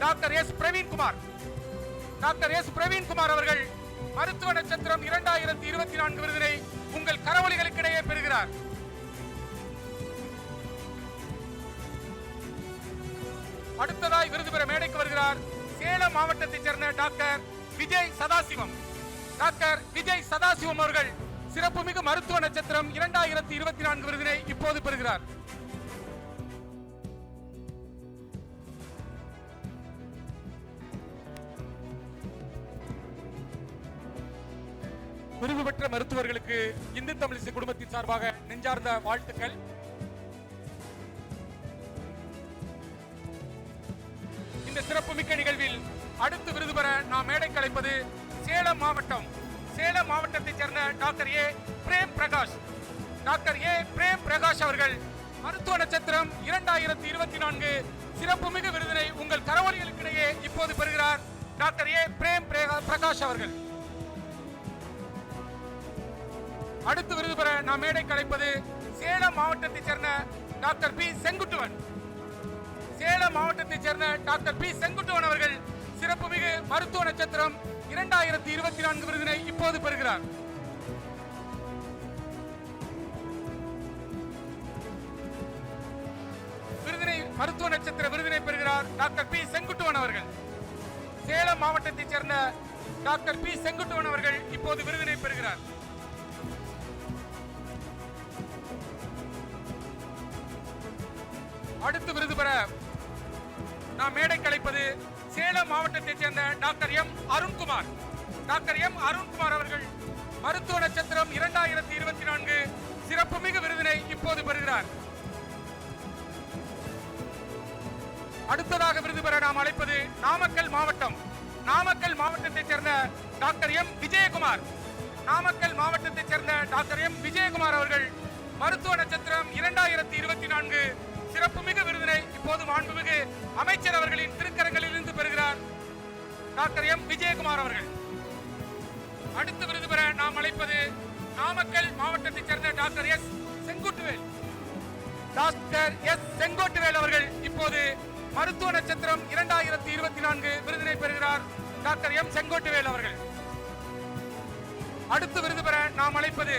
A: doctor S. Praveenkumar. Doctor S. Praveenkumar அவர்கள் மருத்துவ நட்சத்திரம் 2024 விருதினை உங்கள் கரவொலிகளுக்கிடையே பெறுகிறார். அடுத்ததாய் விருது பெற மேடைக்கு வருகிறார் சேலம் மாவட்டத்தைச் சேர்ந்த டாக்டர் விஜய் சதாசிவம். டாக்டர் விஜய் சதாசிவம் அவர்கள் சிறப்புமிகு மருத்துவ நட்சத்திரம் 2024 விருதினை இப்போது பெறுகிறார். விருது பெற்ற மருத்துவர்களுக்கு இந்து தமிழிசை குடும்பத்தின் சார்பாக நெஞ்சார்ந்த வாழ்த்துக்கள். இந்த சிறப்புமிக்க நிகழ்வில் அடுத்து விருது பெற நாம் மேடைக்கு அழைப்பது சேலம் மாவட்டம். சேலம் மாவட்டத்தைச் சேர்ந்த doctor A. Prem Prakash. Doctor A Prem Prakash அவர்கள் மருத்துவ நட்சத்திரம் 2024 சிறப்புமிகு விருதினை உங்கள் கரவொலிகளுக்கிடையே இப்போது பெறுகிறார் டாக்டர் ஏ பிரேம் பிரகாஷ் அவர்கள். அடுத்து விருது பெற நாம் மேடை கலைப்பது சேலம் மாவட்டத்தைச் சேர்ந்த டாக்டர் பி செங்குட்டுவன். சேலம் மாவட்டத்தைச் சேர்ந்த டாக்டர் பி செங்குட்டுவன் அவர்கள் சிறப்புமிகு மருத்துவ நட்சத்திரம் 2024 விருதினை இப்போது பெறுகிறார். மருத்துவ நட்சத்திர விருதினை பெறுகிறார் டாக்டர் பி செங்குட்டுவன் அவர்கள். சேலம் மாவட்டத்தைச் சேர்ந்த டாக்டர் பி செங்குட்டுவன் அவர்கள் இப்போது விருதினை பெறுகிறார். அடுத்து விருது பெற நாம் மேடை கலைப்பது சேலம் மாவட்டத்தைச் சேர்ந்த doctor M Arunkumar. Doctor M Arunkumar அவர்கள் மருத்துவ நட்சத்திரம் 2024 சிறப்புமிகு விருதினை இப்போது பெறுகிறார். அடுத்ததாக விருது பெற நாம் அழைப்பது நாமக்கல் மாவட்டத்தைச் சேர்ந்த டாக்டர் எம் விஜயகுமார். நாமக்கல் மாவட்டத்தைச் சேர்ந்த டாக்டர் எம் விஜயகுமார் அவர்கள் மருத்துவ நட்சத்திரம் 2024 சிறப்புமிகு விருதினை இப்போது மாண்புமிகு அமைச்சர் அவர்களின் திருக்கரங்களில் இருந்து பெறுகிறார் டாக்டர் எம் விஜயகுமார் அவர்கள். அடுத்து விருது பெற நாம் அழைப்பது நாமக்கல் மாவட்டத்தைச் சேர்ந்த doctor S Senguttuvel. Doctor S Sengottuvel அவர்கள் இப்போது மருத்துவ நட்சத்திரம் 2024 விருதினை பெறுகிறார் டாக்டர் எம் செங்கோட்டுவேல் அவர்கள். அடுத்து விருது பெற நாம் அழைப்பது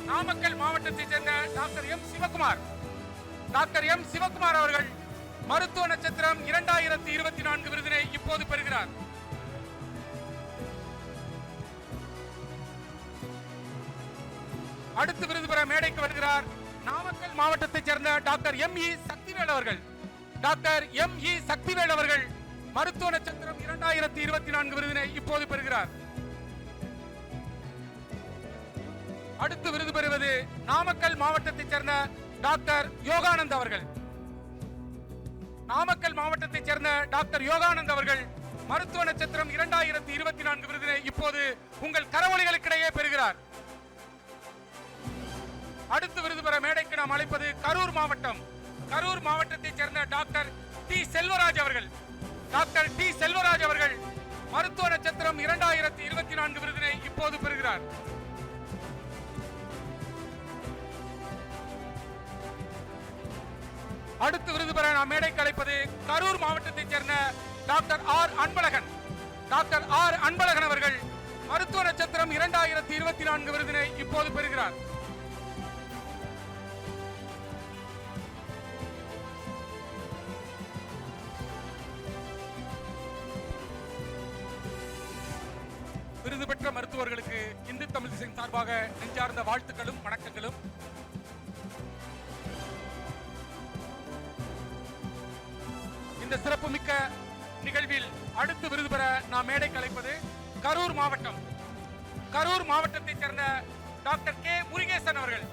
A: நாமக்கல் மாவட்டத்தைச் சேர்ந்த doctor M Sivakumar. Doctor M Sivakumar அவர்கள் மருத்துவ நட்சத்திரம் 2024 விருதினை இப்போது பெறுகிறார். அடுத்து விருது பெற மேடைக்கு வருகிறார் நாமக்கல் மாவட்டத்தைச் சேர்ந்த டாக்டர் எம் இ சக்திவேல் அவர்கள். டாக்டர் எம் இ சக்திவேல் அவர்கள் மருத்துவ நட்சத்திரம் 2024 விருதினை இப்போது பெறுகிறார். அடுத்து விருது பெறுவது நாமக்கல் மாவட்டத்தைச் சேர்ந்த டாக்டர் யோகானந்த் அவர்கள். நாமக்கல் மாவட்டத்தைச் சேர்ந்த டாக்டர் யோகானந்த் அவர்கள் மருத்துவ நட்சத்திரம் 2024 விருதினை இப்போது உங்கள் கரவொலிகளுக்கிடையே பெறுகிறார். அடுத்து விருது பெற மேடைக்கு நாம் அழைப்பது கரூர் மாவட்டத்தைச் சேர்ந்த டாக்டர் டி செல்வராஜ் அவர்கள். டாக்டர் டி செல்வராஜ் அவர்கள் மருத்துவ நட்சத்திரம் 2024 விருதினை இப்போது பெறுகிறார். அடுத்து விருது பெற நாம் மேடைக்கு அழைப்பது கரூர் மாவட்டத்தைச் சேர்ந்த doctor R Anbazhagan. Doctor R Anbazhagan அவர்கள் மருத்துவ நட்சத்திரம் 2024 விருதினை இப்போது பெறுகிறார். விருது பெற்ற மருத்துவர்களுக்கு இந்து தமிழ் திசையின் சார்பாக நெஞ்சார்ந்த வாழ்த்துக்களும் வணக்கங்களும். இந்த சிறப்புமிக்க நிகழ்வில் அடுத்து விருது பெற நாம் மேடைக்கு அழைப்பது கரூர் மாவட்டத்தைச் சேர்ந்த டாக்டர் கே முருகேசன் அவர்கள்.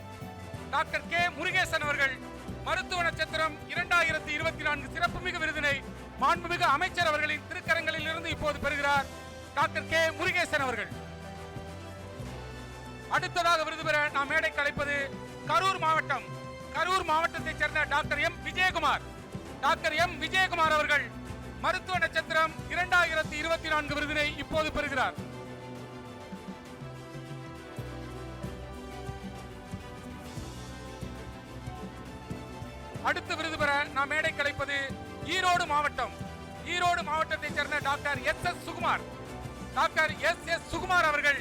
A: டாக்டர் கே முருகேசன் அவர்கள் மருத்துவ நட்சத்திரம் 2024 சிறப்புமிகு விருதினை மாண்புமிகு அமைச்சர் அவர்களின் திருக்கரங்களில் இருந்து இப்போது பெறுகிறார் டாக்டர் கே முருகேசன் அவர்கள். அடுத்ததாக விருது பெற நாம் மேடைக்கு அழைப்பது கரூர் மாவட்டத்தைச் சேர்ந்த doctor M Vijayakumar. Doctor M Vijayakumar அவர்கள் மருத்துவ நட்சத்திரம் 2024 விருதினை இப்போது பெறுகிறார். அடுத்து விருது பெற நாம் மேடைக்கு அழைப்பது ஈரோடு மாவட்டத்தைச் சேர்ந்த doctor S S Sukumar. Doctor S S Sukumar அவர்கள்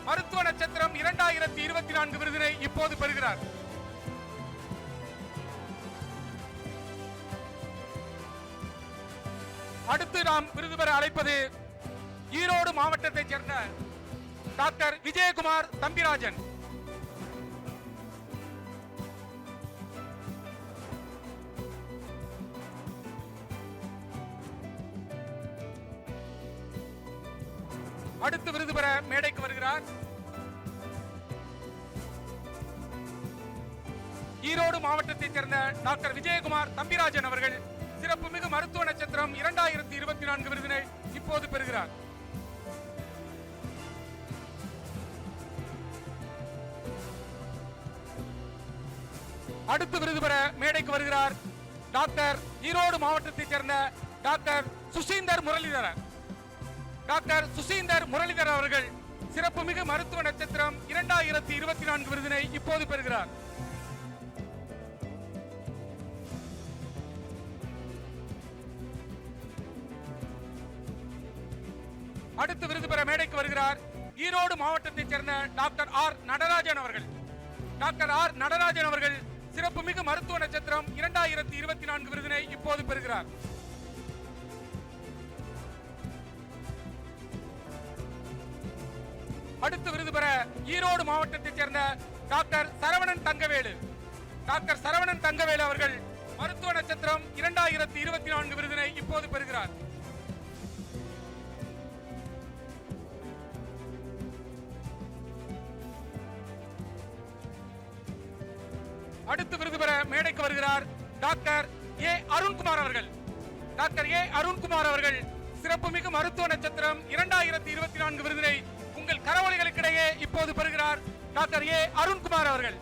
A: மருத்துவ நட்சத்திரம் 2024 விருதினை இப்போது பெறுகிறார். அடுத்து நாம் விருது பெற அழைப்பது ஈரோடு மாவட்டத்தைச் சேர்ந்த டாக்டர் விஜயகுமார் தம்பிராஜன். அடுத்து விருது பெற மேடைக்கு வருகிறார் ஈரோடு மாவட்டத்தைச் சேர்ந்த டாக்டர் விஜயகுமார் தம்பிராஜன் அவர்கள் சிறப்புமிகு மருத்துவ நட்சத்திரம் 2024 விருதினை இப்போது பெறுகிறார். அடுத்து விருது பெற மேடைக்கு வருகிறார் டாக்டர் ஈரோடு மாவட்டத்தைச் சேர்ந்த டாக்டர் சுசீந்தர் முரளிதரன். டாக்டர் சுசீந்தர் முரளிதரன் அவர்கள் சிறப்புமிகு மருத்துவ நட்சத்திரம் 2024 விருதினை இப்போது பெறுகிறார். அடுத்து விருது பெற மேடைக்கு வருகிறார் ஈரோடு மாவட்டத்தைச் சேர்ந்த டாக்டர் ஆர் நடராஜன் அவர்கள். டாக்டர் ஆர் நடராஜன் அவர்கள் சிறப்புமிகு மருத்துவ நட்சத்திரம் 2024 விருதினை இப்போது பெறுகிறார். அடுத்து விருது பெற ஈரோடு மாவட்டத்தைச் சேர்ந்த டாக்டர் சரவணன் தங்கவேலு. டாக்டர் சரவணன் தங்கவேலு அவர்கள் மருத்துவ நட்சத்திரம் 2024 விருதினை இப்போது பெறுகிறார். அடுத்து விருது பெற மேடைக்கு வருகிறார் டாக்டர் ஏ அருண்குமார் அவர்கள். டாக்டர் ஏ அருண்குமார் அவர்கள் சிறப்புமிகு மருத்துவ நட்சத்திரம் 2024 விருதினை உங்கள் கரவொலிகளுக்கிடையே இப்போது பெறுகிறார் டாக்டர் ஏ அருண்குமார் அவர்கள்.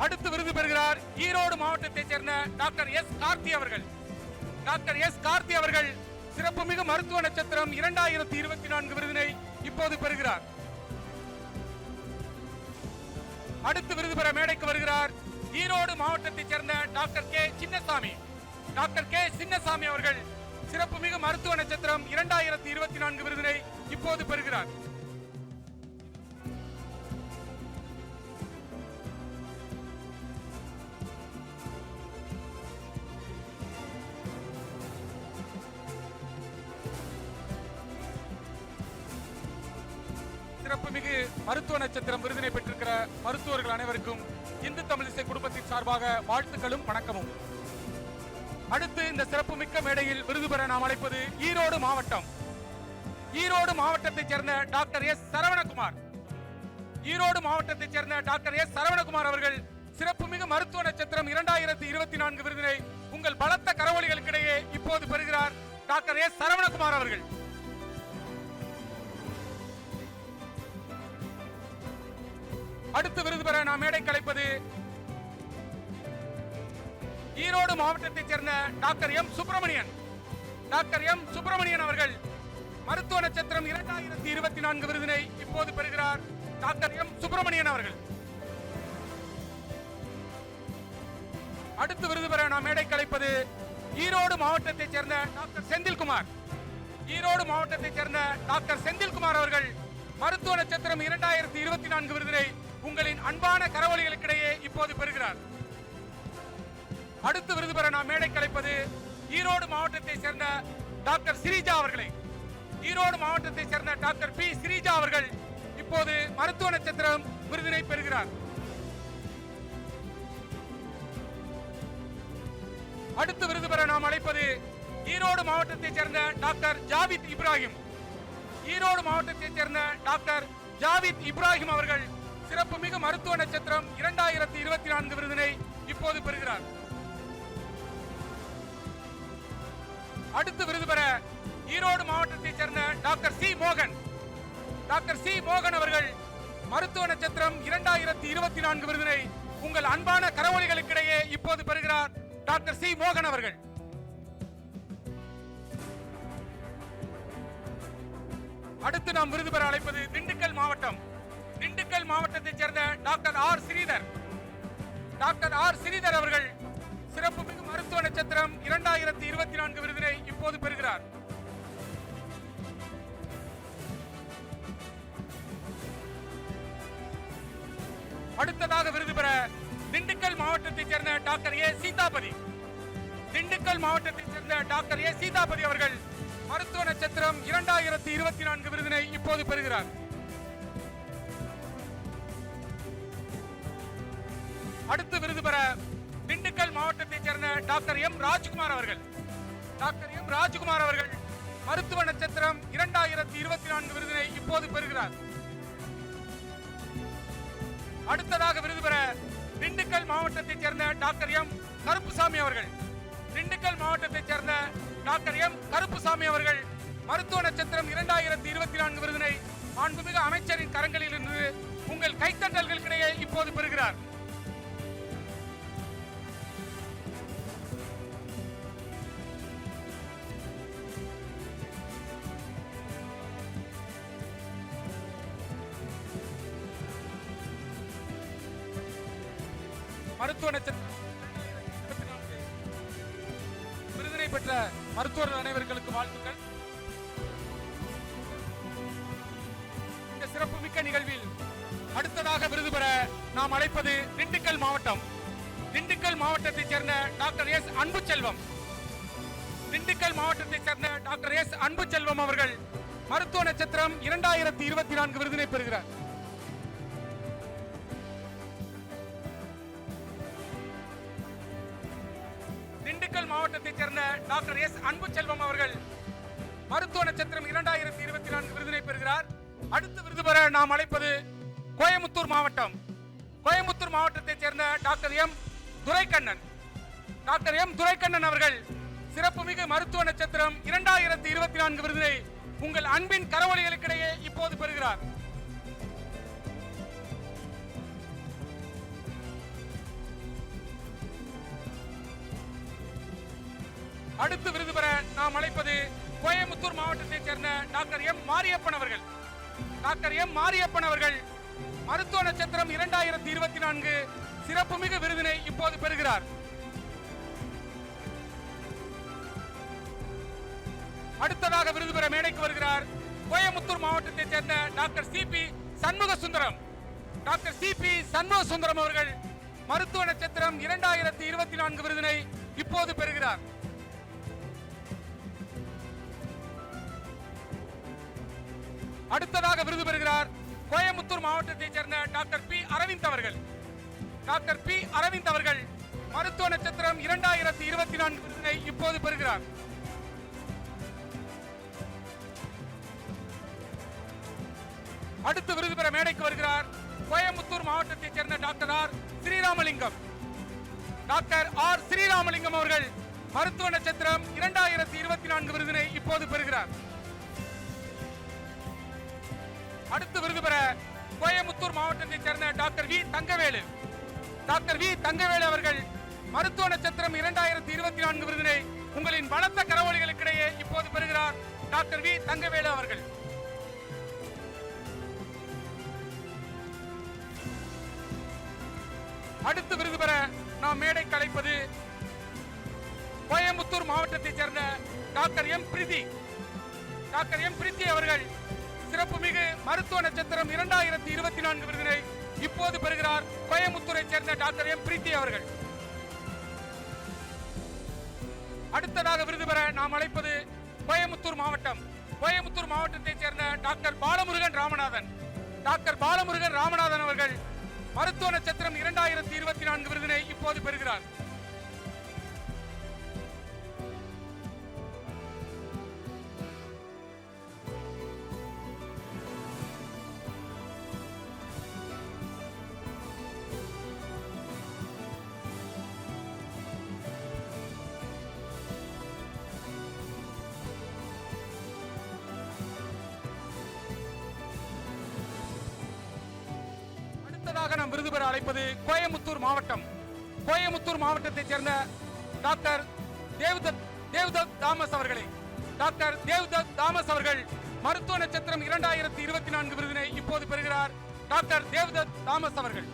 A: அடுத்து விருது பெறுகிறார் ஈரோடு மாவட்டத்தைச் சேர்ந்த டாக்டர் எஸ் கார்த்தி அவர்கள். டாக்டர் எஸ் கார்த்தி அவர்கள் சிறப்புமிகு மருத்துவ நட்சத்திரம் 2024 விருதினை இப்போது பெறுகிறார். அடுத்து விருது பெற மேடைக்கு வருகிறார் ஈரோடு மாவட்டத்தைச் சேர்ந்த doctor K Chinnasamy. Doctor K Chinnasamy அவர்கள் சிறப்புமிகு மருத்துவ நட்சத்திரம் 2024 விருதினை இப்போது பெறுகிறார். சிறப்புமிகு மருத்துவ நட்சத்திரம் விருதினை பெற்றிருக்கிற மருத்துவர்கள் அனைவருக்கும் இந்து தமிழிசை குடும்பத்தின் சார்பாக வாழ்த்துக்களும் வணக்கமும். அடுத்து இந்த சிறப்புமிக்க மேடையில் விருது பெற நாம் அழைப்பது ஈரோடு மாவட்டம். ஈரோடு மாவட்டத்தைச் சேர்ந்த டாக்டர் எஸ் சரவணகுமார். ஈரோடு மாவட்டத்தைச் சேர்ந்த டாக்டர் எஸ் சரவணகுமார் அவர்கள் சிறப்புமிகு மருத்துவ நட்சத்திரம் 2024 விருதினை உங்கள் பலத்த கரவொலிகளுக்கிடையே இப்போது பெறுகிறார் டாக்டர் எஸ் சரவணகுமார் அவர்கள். அடுத்து விருது பெற நாம் மேடை கலைப்பது ஈரோடு மாவட்டத்தைச் சேர்ந்த doctor M Subramanian. Doctor M Subramanian அவர்கள் மருத்துவ நட்சத்திரம் 2024 விருதினை இப்போது பெறுகிறார் டாக்டர் எம் சுப்பிரமணியன் அவர்கள். அடுத்து விருது பெற நாம் மேடை கலைப்பது ஈரோடு மாவட்டத்தைச் சேர்ந்த டாக்டர் செந்தில்குமார். ஈரோடு மாவட்டத்தைச் சேர்ந்த டாக்டர் செந்தில்குமார் அவர்கள் மருத்துவ நட்சத்திரம் 2024 விருதினை உங்களின் அன்பான கரவொலிகளுக்கிடையே இப்போது பெறுகிறார். அடுத்து விருது பெற நாம் மேடை கலைப்பது ஈரோடு மாவட்டத்தைச் சேர்ந்த டாக்டர் ஸ்ரீஜா அவர்களை. ஈரோடு மாவட்டத்தைச் சேர்ந்த டாக்டர் பி ஸ்ரீஜா அவர்கள் இப்போது மருத்துவ நட்சத்திரம் விருதினை பெறுகிறார். அடுத்து விருது பெற நாம் அழைப்பது ஈரோடு மாவட்டத்தைச் சேர்ந்த டாக்டர் ஜாவித் இப்ராஹிம். ஈரோடு மாவட்டத்தைச் சேர்ந்த டாக்டர் ஜாவித் இப்ராஹிம் அவர்கள் சிறப்புமிகு மருத்துவ நட்சத்திரம் 2024 விருதினை இப்போது பெறுகிறார். அடுத்து விருது பெற ஈரோடு மாவட்டத்தைச் சேர்ந்த டாக்டர் சி மோகன். டாக்டர் சி மோகன் அவர்கள் மருத்துவ நட்சத்திரம் 2024 விருதினை உங்கள் அன்பான கரவொலிகளுக்கிடையே இப்போது பெறுகிறார் டாக்டர் சி மோகன் அவர்கள். அடுத்து நாம் விருது பெற அழைப்பது திண்டுக்கல் மாவட்டம். திண்டுக்கல் மாவட்டத்தைச் சேர்ந்த doctor R Sridhar. Doctor R Sridhar அவர்கள் சிறப்புமிகு மருத்துவ நட்சத்திரம் 2024 விருதினை இப்போது பெறுகிறார். அடுத்ததாக விருது பெற திண்டுக்கல் மாவட்டத்தைச் சேர்ந்த டாக்டர் ஏ சீதாபதி. திண்டுக்கல் மாவட்டத்தைச் சேர்ந்த டாக்டர் ஏ சீதாபதி அவர்கள் மருத்துவ நட்சத்திரம் 2024 விருதினை இப்போது பெறுகிறார். அடுத்து விருது பெற திண்டுக்கல் மாவட்டத்தைச் சேர்ந்த டாக்டர் எம் ராஜ்குமார் அவர்கள். டாக்டர் எம் ராஜ்குமார் அவர்கள் மருத்துவ நட்சத்திரம் 2024 விருதினை இப்போது பெறுகிறார். அடுத்ததாக விருது பெற திண்டுக்கல் மாவட்டத்தைச் சேர்ந்த டாக்டர் எம் கருப்புசாமி அவர்கள். திண்டுக்கல் மாவட்டத்தைச் சேர்ந்த டாக்டர் எம் கருப்புசாமி அவர்கள் மருத்துவ நட்சத்திரம் 2024 விருதினை மாண்புமிகு அமைச்சரின் கரங்களில் இருந்து உங்கள் கைத்தட்டல்களுக்கிடையே இப்போது பெறுகிறார். மருத்துவ நட்சத்திரம் விருதினை பெற்ற மருத்துவர்கள் அனைவர்களுக்கு வாழ்த்துக்கள். இந்த சிறப்புமிக்க நிகழ்வில் அடுத்ததாக விருது பெற நாம் அழைப்பது திண்டுக்கல் மாவட்டம். திண்டுக்கல் மாவட்டத்தைச் சேர்ந்த டாக்டர் எஸ் அன்புச்செல்வம். திண்டுக்கல் மாவட்டத்தைச் சேர்ந்த டாக்டர் எஸ் அன்புச்செல்வம் அவர்கள் மருத்துவ நட்சத்திரம் 2024 விருதினை பெறுகிறார். திண்டுக்கல் மாவட்டத்தைச் சேர்ந்த டாக்டர் எஸ் அன்புச்செல்வம் அவர்கள் மருத்துவ நட்சத்திரம் 2024 விருதினை பெறுகிறார். அடுத்த விருது பெற நாம் அழைப்பது கோயமுத்தூர் மாவட்டம். கோயமுத்தூர் மாவட்டத்தைச் சேர்ந்த doctor M Duraikannan. Doctor M Duraikannan அவர்கள் சிறப்புமிகு மருத்துவ நட்சத்திரம் 2024 விருதினை உங்கள் அன்பின் கரவொலிகளுக்கிடையே இப்போது பெறுகிறார். அடுத்து விருது பெற நாம் அழைப்பது கோயமுத்தூர் மாவட்டத்தைச் சேர்ந்த டாக்டர் எம் மாரியப்பன் அவர்கள். டாக்டர் எம் மாரியப்பன் அவர்கள் மருத்துவ நட்சத்திரம் 2024 சிறப்புமிகு விருதினை இப்போது பெறுகிறார். அடுத்ததாக விருது பெற மேடைக்கு வருகிறார் கோயமுத்தூர் மாவட்டத்தைச் சேர்ந்த டாக்டர் சிபி சண்முக சுந்தரம். டாக்டர் சிபி சண்முக சுந்தரம் அவர்கள் மருத்துவ நட்சத்திரம் 2024 விருதினை இப்போது பெறுகிறார். அடுத்ததாக விருது பெறுகிறார் கோயமுத்தூர் மாவட்டத்தைச் சேர்ந்த டாக்டர் பி அரவிந்த் அவர்கள். டாக்டர் பி அரவிந்த் அவர்கள் மருத்துவ நட்சத்திரம் 2024 விருதினை இப்போது பெறுகிறார். அடுத்து விருது பெற மேடைக்கு வருகிறார் கோயமுத்தூர் மாவட்டத்தைச் சேர்ந்த டாக்டர் ஆர் ஸ்ரீராமலிங்கம். டாக்டர் ஆர் ஸ்ரீராமலிங்கம் அவர்கள் மருத்துவ நட்சத்திரம் 2024 விருதினை இப்போது பெறுகிறார். அடுத்து விருது பெற கோயமுத்தூர் மாவட்டத்தைச் சேர்ந்த doctor V Thangavelu. Doctor V Thangavelu அவர்கள் மருத்துவ நட்சத்திரம் 2024 விருதினை உங்களின் பலத்த கரவொலிகளுக்கிடையே இப்போது பெறுகிறார் டாக்டர் வி தங்கவேலு அவர்கள். அடுத்து விருது பெற நாம் மேடைக்கு அழைப்பது கோயமுத்தூர் மாவட்டத்தைச் சேர்ந்த டாக்டர் எம் பிரீத்தி. டாக்டர் எம் பிரீத்தி அவர்கள் சிறப்புமிகு மருத்துவ நட்சத்திரம் 2024 விருதினை இப்போது பெறுகிறார் கோயமுத்தூரை சேர்ந்த டாக்டர் எம் பிரீத்தி அவர்கள். அடுத்ததாக விருது பெற நாம் அழைப்பது கோயமுத்தூர் மாவட்டம். கோயமுத்தூர் மாவட்டத்தைச் சேர்ந்த டாக்டர் பாலமுருகன் ராமநாதன். டாக்டர் பாலமுருகன் ராமநாதன் அவர்கள் மருத்துவ நட்சத்திரம் 2024 விருதினை இப்போது பெறுகிறார். நாம் விருது பெற அழைப்பது கோயமுத்தூர் மாவட்டம். கோயமுத்தூர் மாவட்டத்தைச் சேர்ந்த டாக்டர் தேவ்தத் தாமஸ் அவர்களை. டாக்டர் தேவ்தத் தாமஸ் அவர்கள் மருத்துவ நட்சத்திரம் 2024 விருதினை இப்போது பெறுகிறார் டாக்டர் தேவ்தத் தாமஸ் அவர்கள்.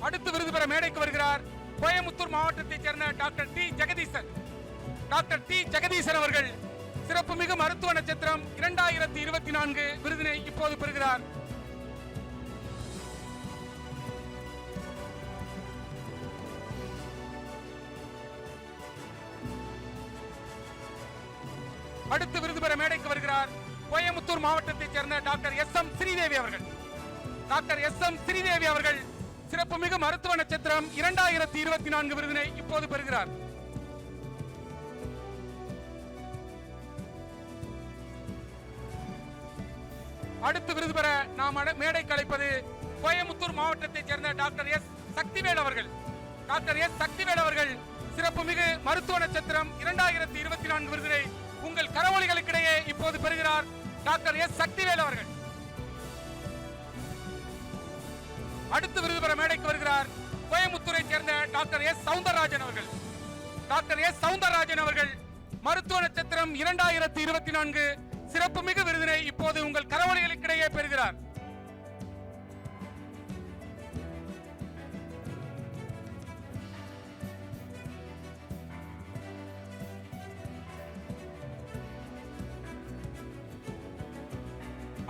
A: அடுத்து விருது பெற மேடைக்கு வருகிறார் கோயமுத்தூர் மாவட்டத்தைச் சேர்ந்த doctor T Jagadeesan. Doctor T Jagadeesan அவர்கள் சிறப்புமிகு மருத்துவ நட்சத்திரம் 2024 விருதினை இப்போது பெறுகிறார். அடுத்து விருது பெற மேடைக்கு வருகிறார் கோயமுத்தூர் மாவட்டத்தைச் சேர்ந்த டாக்டர் எஸ் எம் ஸ்ரீதேவி அவர்கள். டாக்டர் எஸ் எம் ஸ்ரீதேவி அவர்கள் சிறப்புமிகு மருத்துவ நட்சத்திரம் 2024 விருதினை இப்போது பெறுகிறார். அடுத்து விருது பெற நாம் மேடைக்கு அழைப்பது கோயமுத்தூர் மாவட்டத்தைச் சேர்ந்த டாக்டர் எஸ் சக்திவேல் அவர்கள். டாக்டர் எஸ் சக்திவேல் அவர்கள் சிறப்புமிகு மருத்துவ நட்சத்திரம் 2024 விருதினை உங்கள் கரவொலிகளுக்கிடையே இப்போது பெறுகிறார் டாக்டர் எஸ் சக்திவேல் அவர்கள். அடுத்து விருது பெற மேடைக்கு வருகிறார் கோயமுத்தூரை சேர்ந்த டாக்டர் எஸ் சவுந்தரராஜன் அவர்கள். டாக்டர் எஸ் சவுந்தரராஜன் அவர்கள் மருத்துவ நட்சத்திரம் 2024 சிறப்புமிகு விருதினை இப்போது உங்கள் கரவொலிகளுக்கிடையே பெறுகிறார்.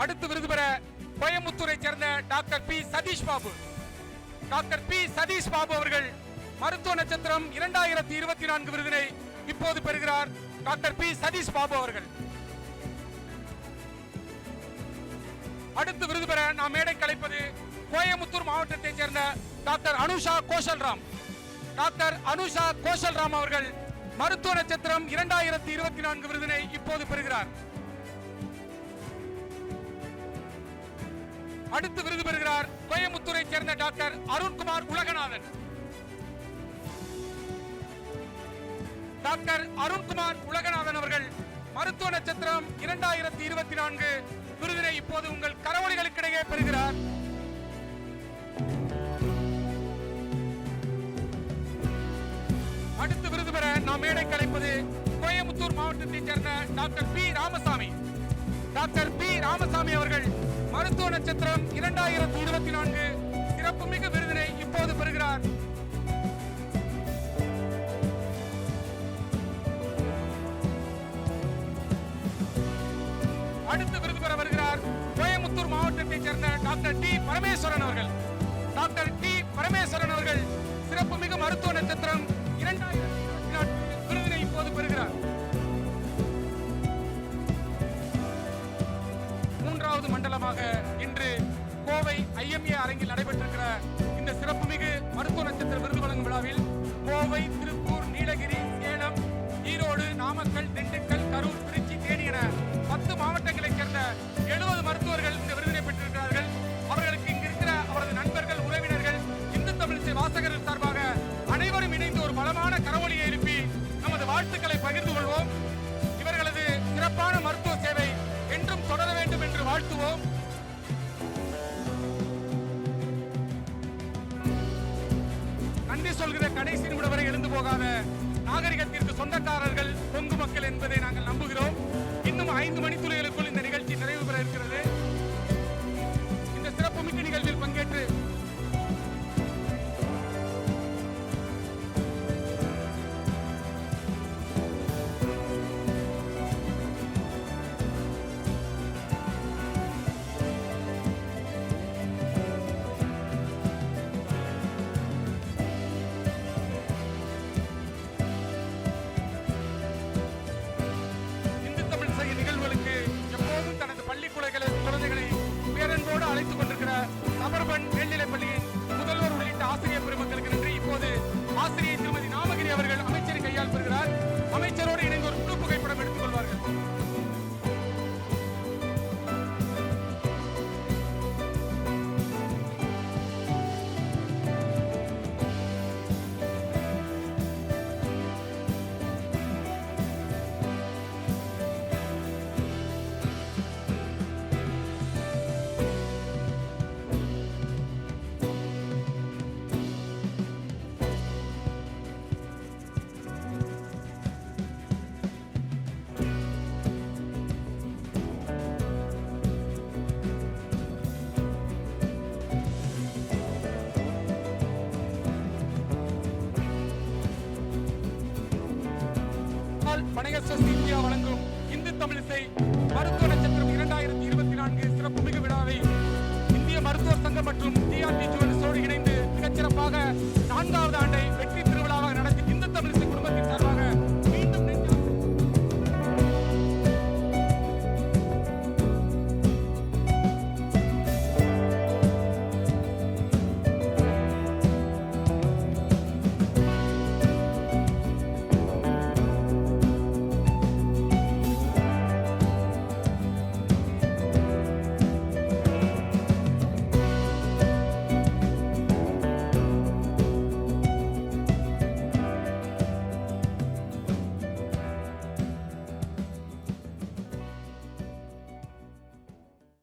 A: அடுத்து விருது பெற கோயமுத்தூரை சேர்ந்த doctor P Sathish Babu. Doctor P Sathish Babu அவர்கள் மருத்துவ நட்சத்திரம் 2024 விருதினை இப்போது பெறுகிறார். டாக்டர் பி சதீஷ் பாபு அவர்கள். அடுத்து விருது பெற நாம் மேடை கலைப்பது கோயமுத்தூர் மாவட்டத்தைச் சேர்ந்த டாக்டர் அனுஷா கோஷல்ராம். டாக்டர் அனுஷா கோஷல்ராம் அவர்கள் மருத்துவ நட்சத்திரம் 2024 விருதினை இப்போது பெறுகிறார். அடுத்து விருது பெறுகிறார் கோயமுத்தூரை சேர்ந்த டாக்டர் அருண்குமார் உலகநாதன். டாக்டர் அருண்குமார் உலகநாதன் அவர்கள் மருத்துவ நட்சத்திரம் 2024 விருதினை இப்போது உங்கள் கரவொலிகளுக்கிடையே பெறுகிறார். அடுத்து விருது பெற நாம் மேடை கலைப்பது கோயமுத்தூர் மாவட்டத்தைச் சேர்ந்த doctor P Ramasamy. Doctor P Ramasamy அவர்கள் மருத்துவ நட்சத்திரம் 2024 சிறப்புமிகு விருதினை இப்போது பெறுகிறார். அடுத்து விருது பெற வருகிறார் கோயமுத்தூர் மாவட்டத்தைச் சேர்ந்த டாக்டர் டி பரமேஸ்வரன் அவர்கள். டாக்டர் டி பரமேஸ்வரன் அவர்கள் சிறப்புமிகு மருத்துவ நட்சத்திரம் 2024 விருதினை இப்போது பெறுகிறார். மூன்றாவது மண்டலமாக இன்று கோவை IMA அரங்கில் நடைபெற்றிருக்கிற இந்த சிறப்புமிகு மருத்துவ நட்சத்திர விருது வழங்கும் விழாவில் கோவை, திருப்பூர், நீலகிரி, சேலம், ஈரோடு, நாமக்கல், திண்டுக்கல், கரூர், திருச்சி, தேனி என 10 மாவட்டங்களைச் சேர்ந்த 70 மருத்துவர்கள் இந்த விருதினை பெற்றிருக்கிறார்கள். அவர்களுக்கு இங்கு இருக்கிற அவரது நண்பர்கள், உறவினர்கள், இந்து தமிழிசை வாசகர்கள் சார்பாக அனைவரும் இணைந்து ஒரு பலமான கரவொலியை எழுப்பி நமது வாழ்த்துக்களை பகிர்ந்து கொள்வோம். இவர்களது சிறப்பான மருத்துவ சேவை என்றும் தொடர வேண்டும் என்று வாழ்த்துவோம். நன்றி சொல்கிற கடைசி நிமிடம் வரை எழுந்து போகாத நாகரிகத்திற்கு சொந்தக்காரர்கள் கொங்கு மக்கள் என்பதை நாங்கள் நம்புகிறோம். இன்னும் 5 மணித்துளிகளுக்குள் இந்த நிகழ்ச்சி நிறைவு பெற இருக்கிறது. இந்த சிறப்புமிக்க நிகழ்வில் பங்கேற்று நிகழ்வுகளுக்கு எப்போதும் தனது பள்ளி குழந்தைகளை பேரன்போடு அழைத்துக் கொண்டிருக்கிற சபர்பன் மேல்நிலைப் பள்ளியின் முதல்வர் உள்ளிட்ட ஆசிரியர் பெருமக்களுக்கு நன்றி. இப்போது ஆசிரியை திருமதி நாமகிரி அவர்கள் அமைச்சரின் கையால் பெறுகிறார். அமைச்சரோடு இணைந்து ஒரு குழு புகைப்படம் எடுத்துக் கொள்வார்கள். பனகஸ்வஸ்தி இந்தியா வழங்கும் இந்து தமிழிசை மருத்துவ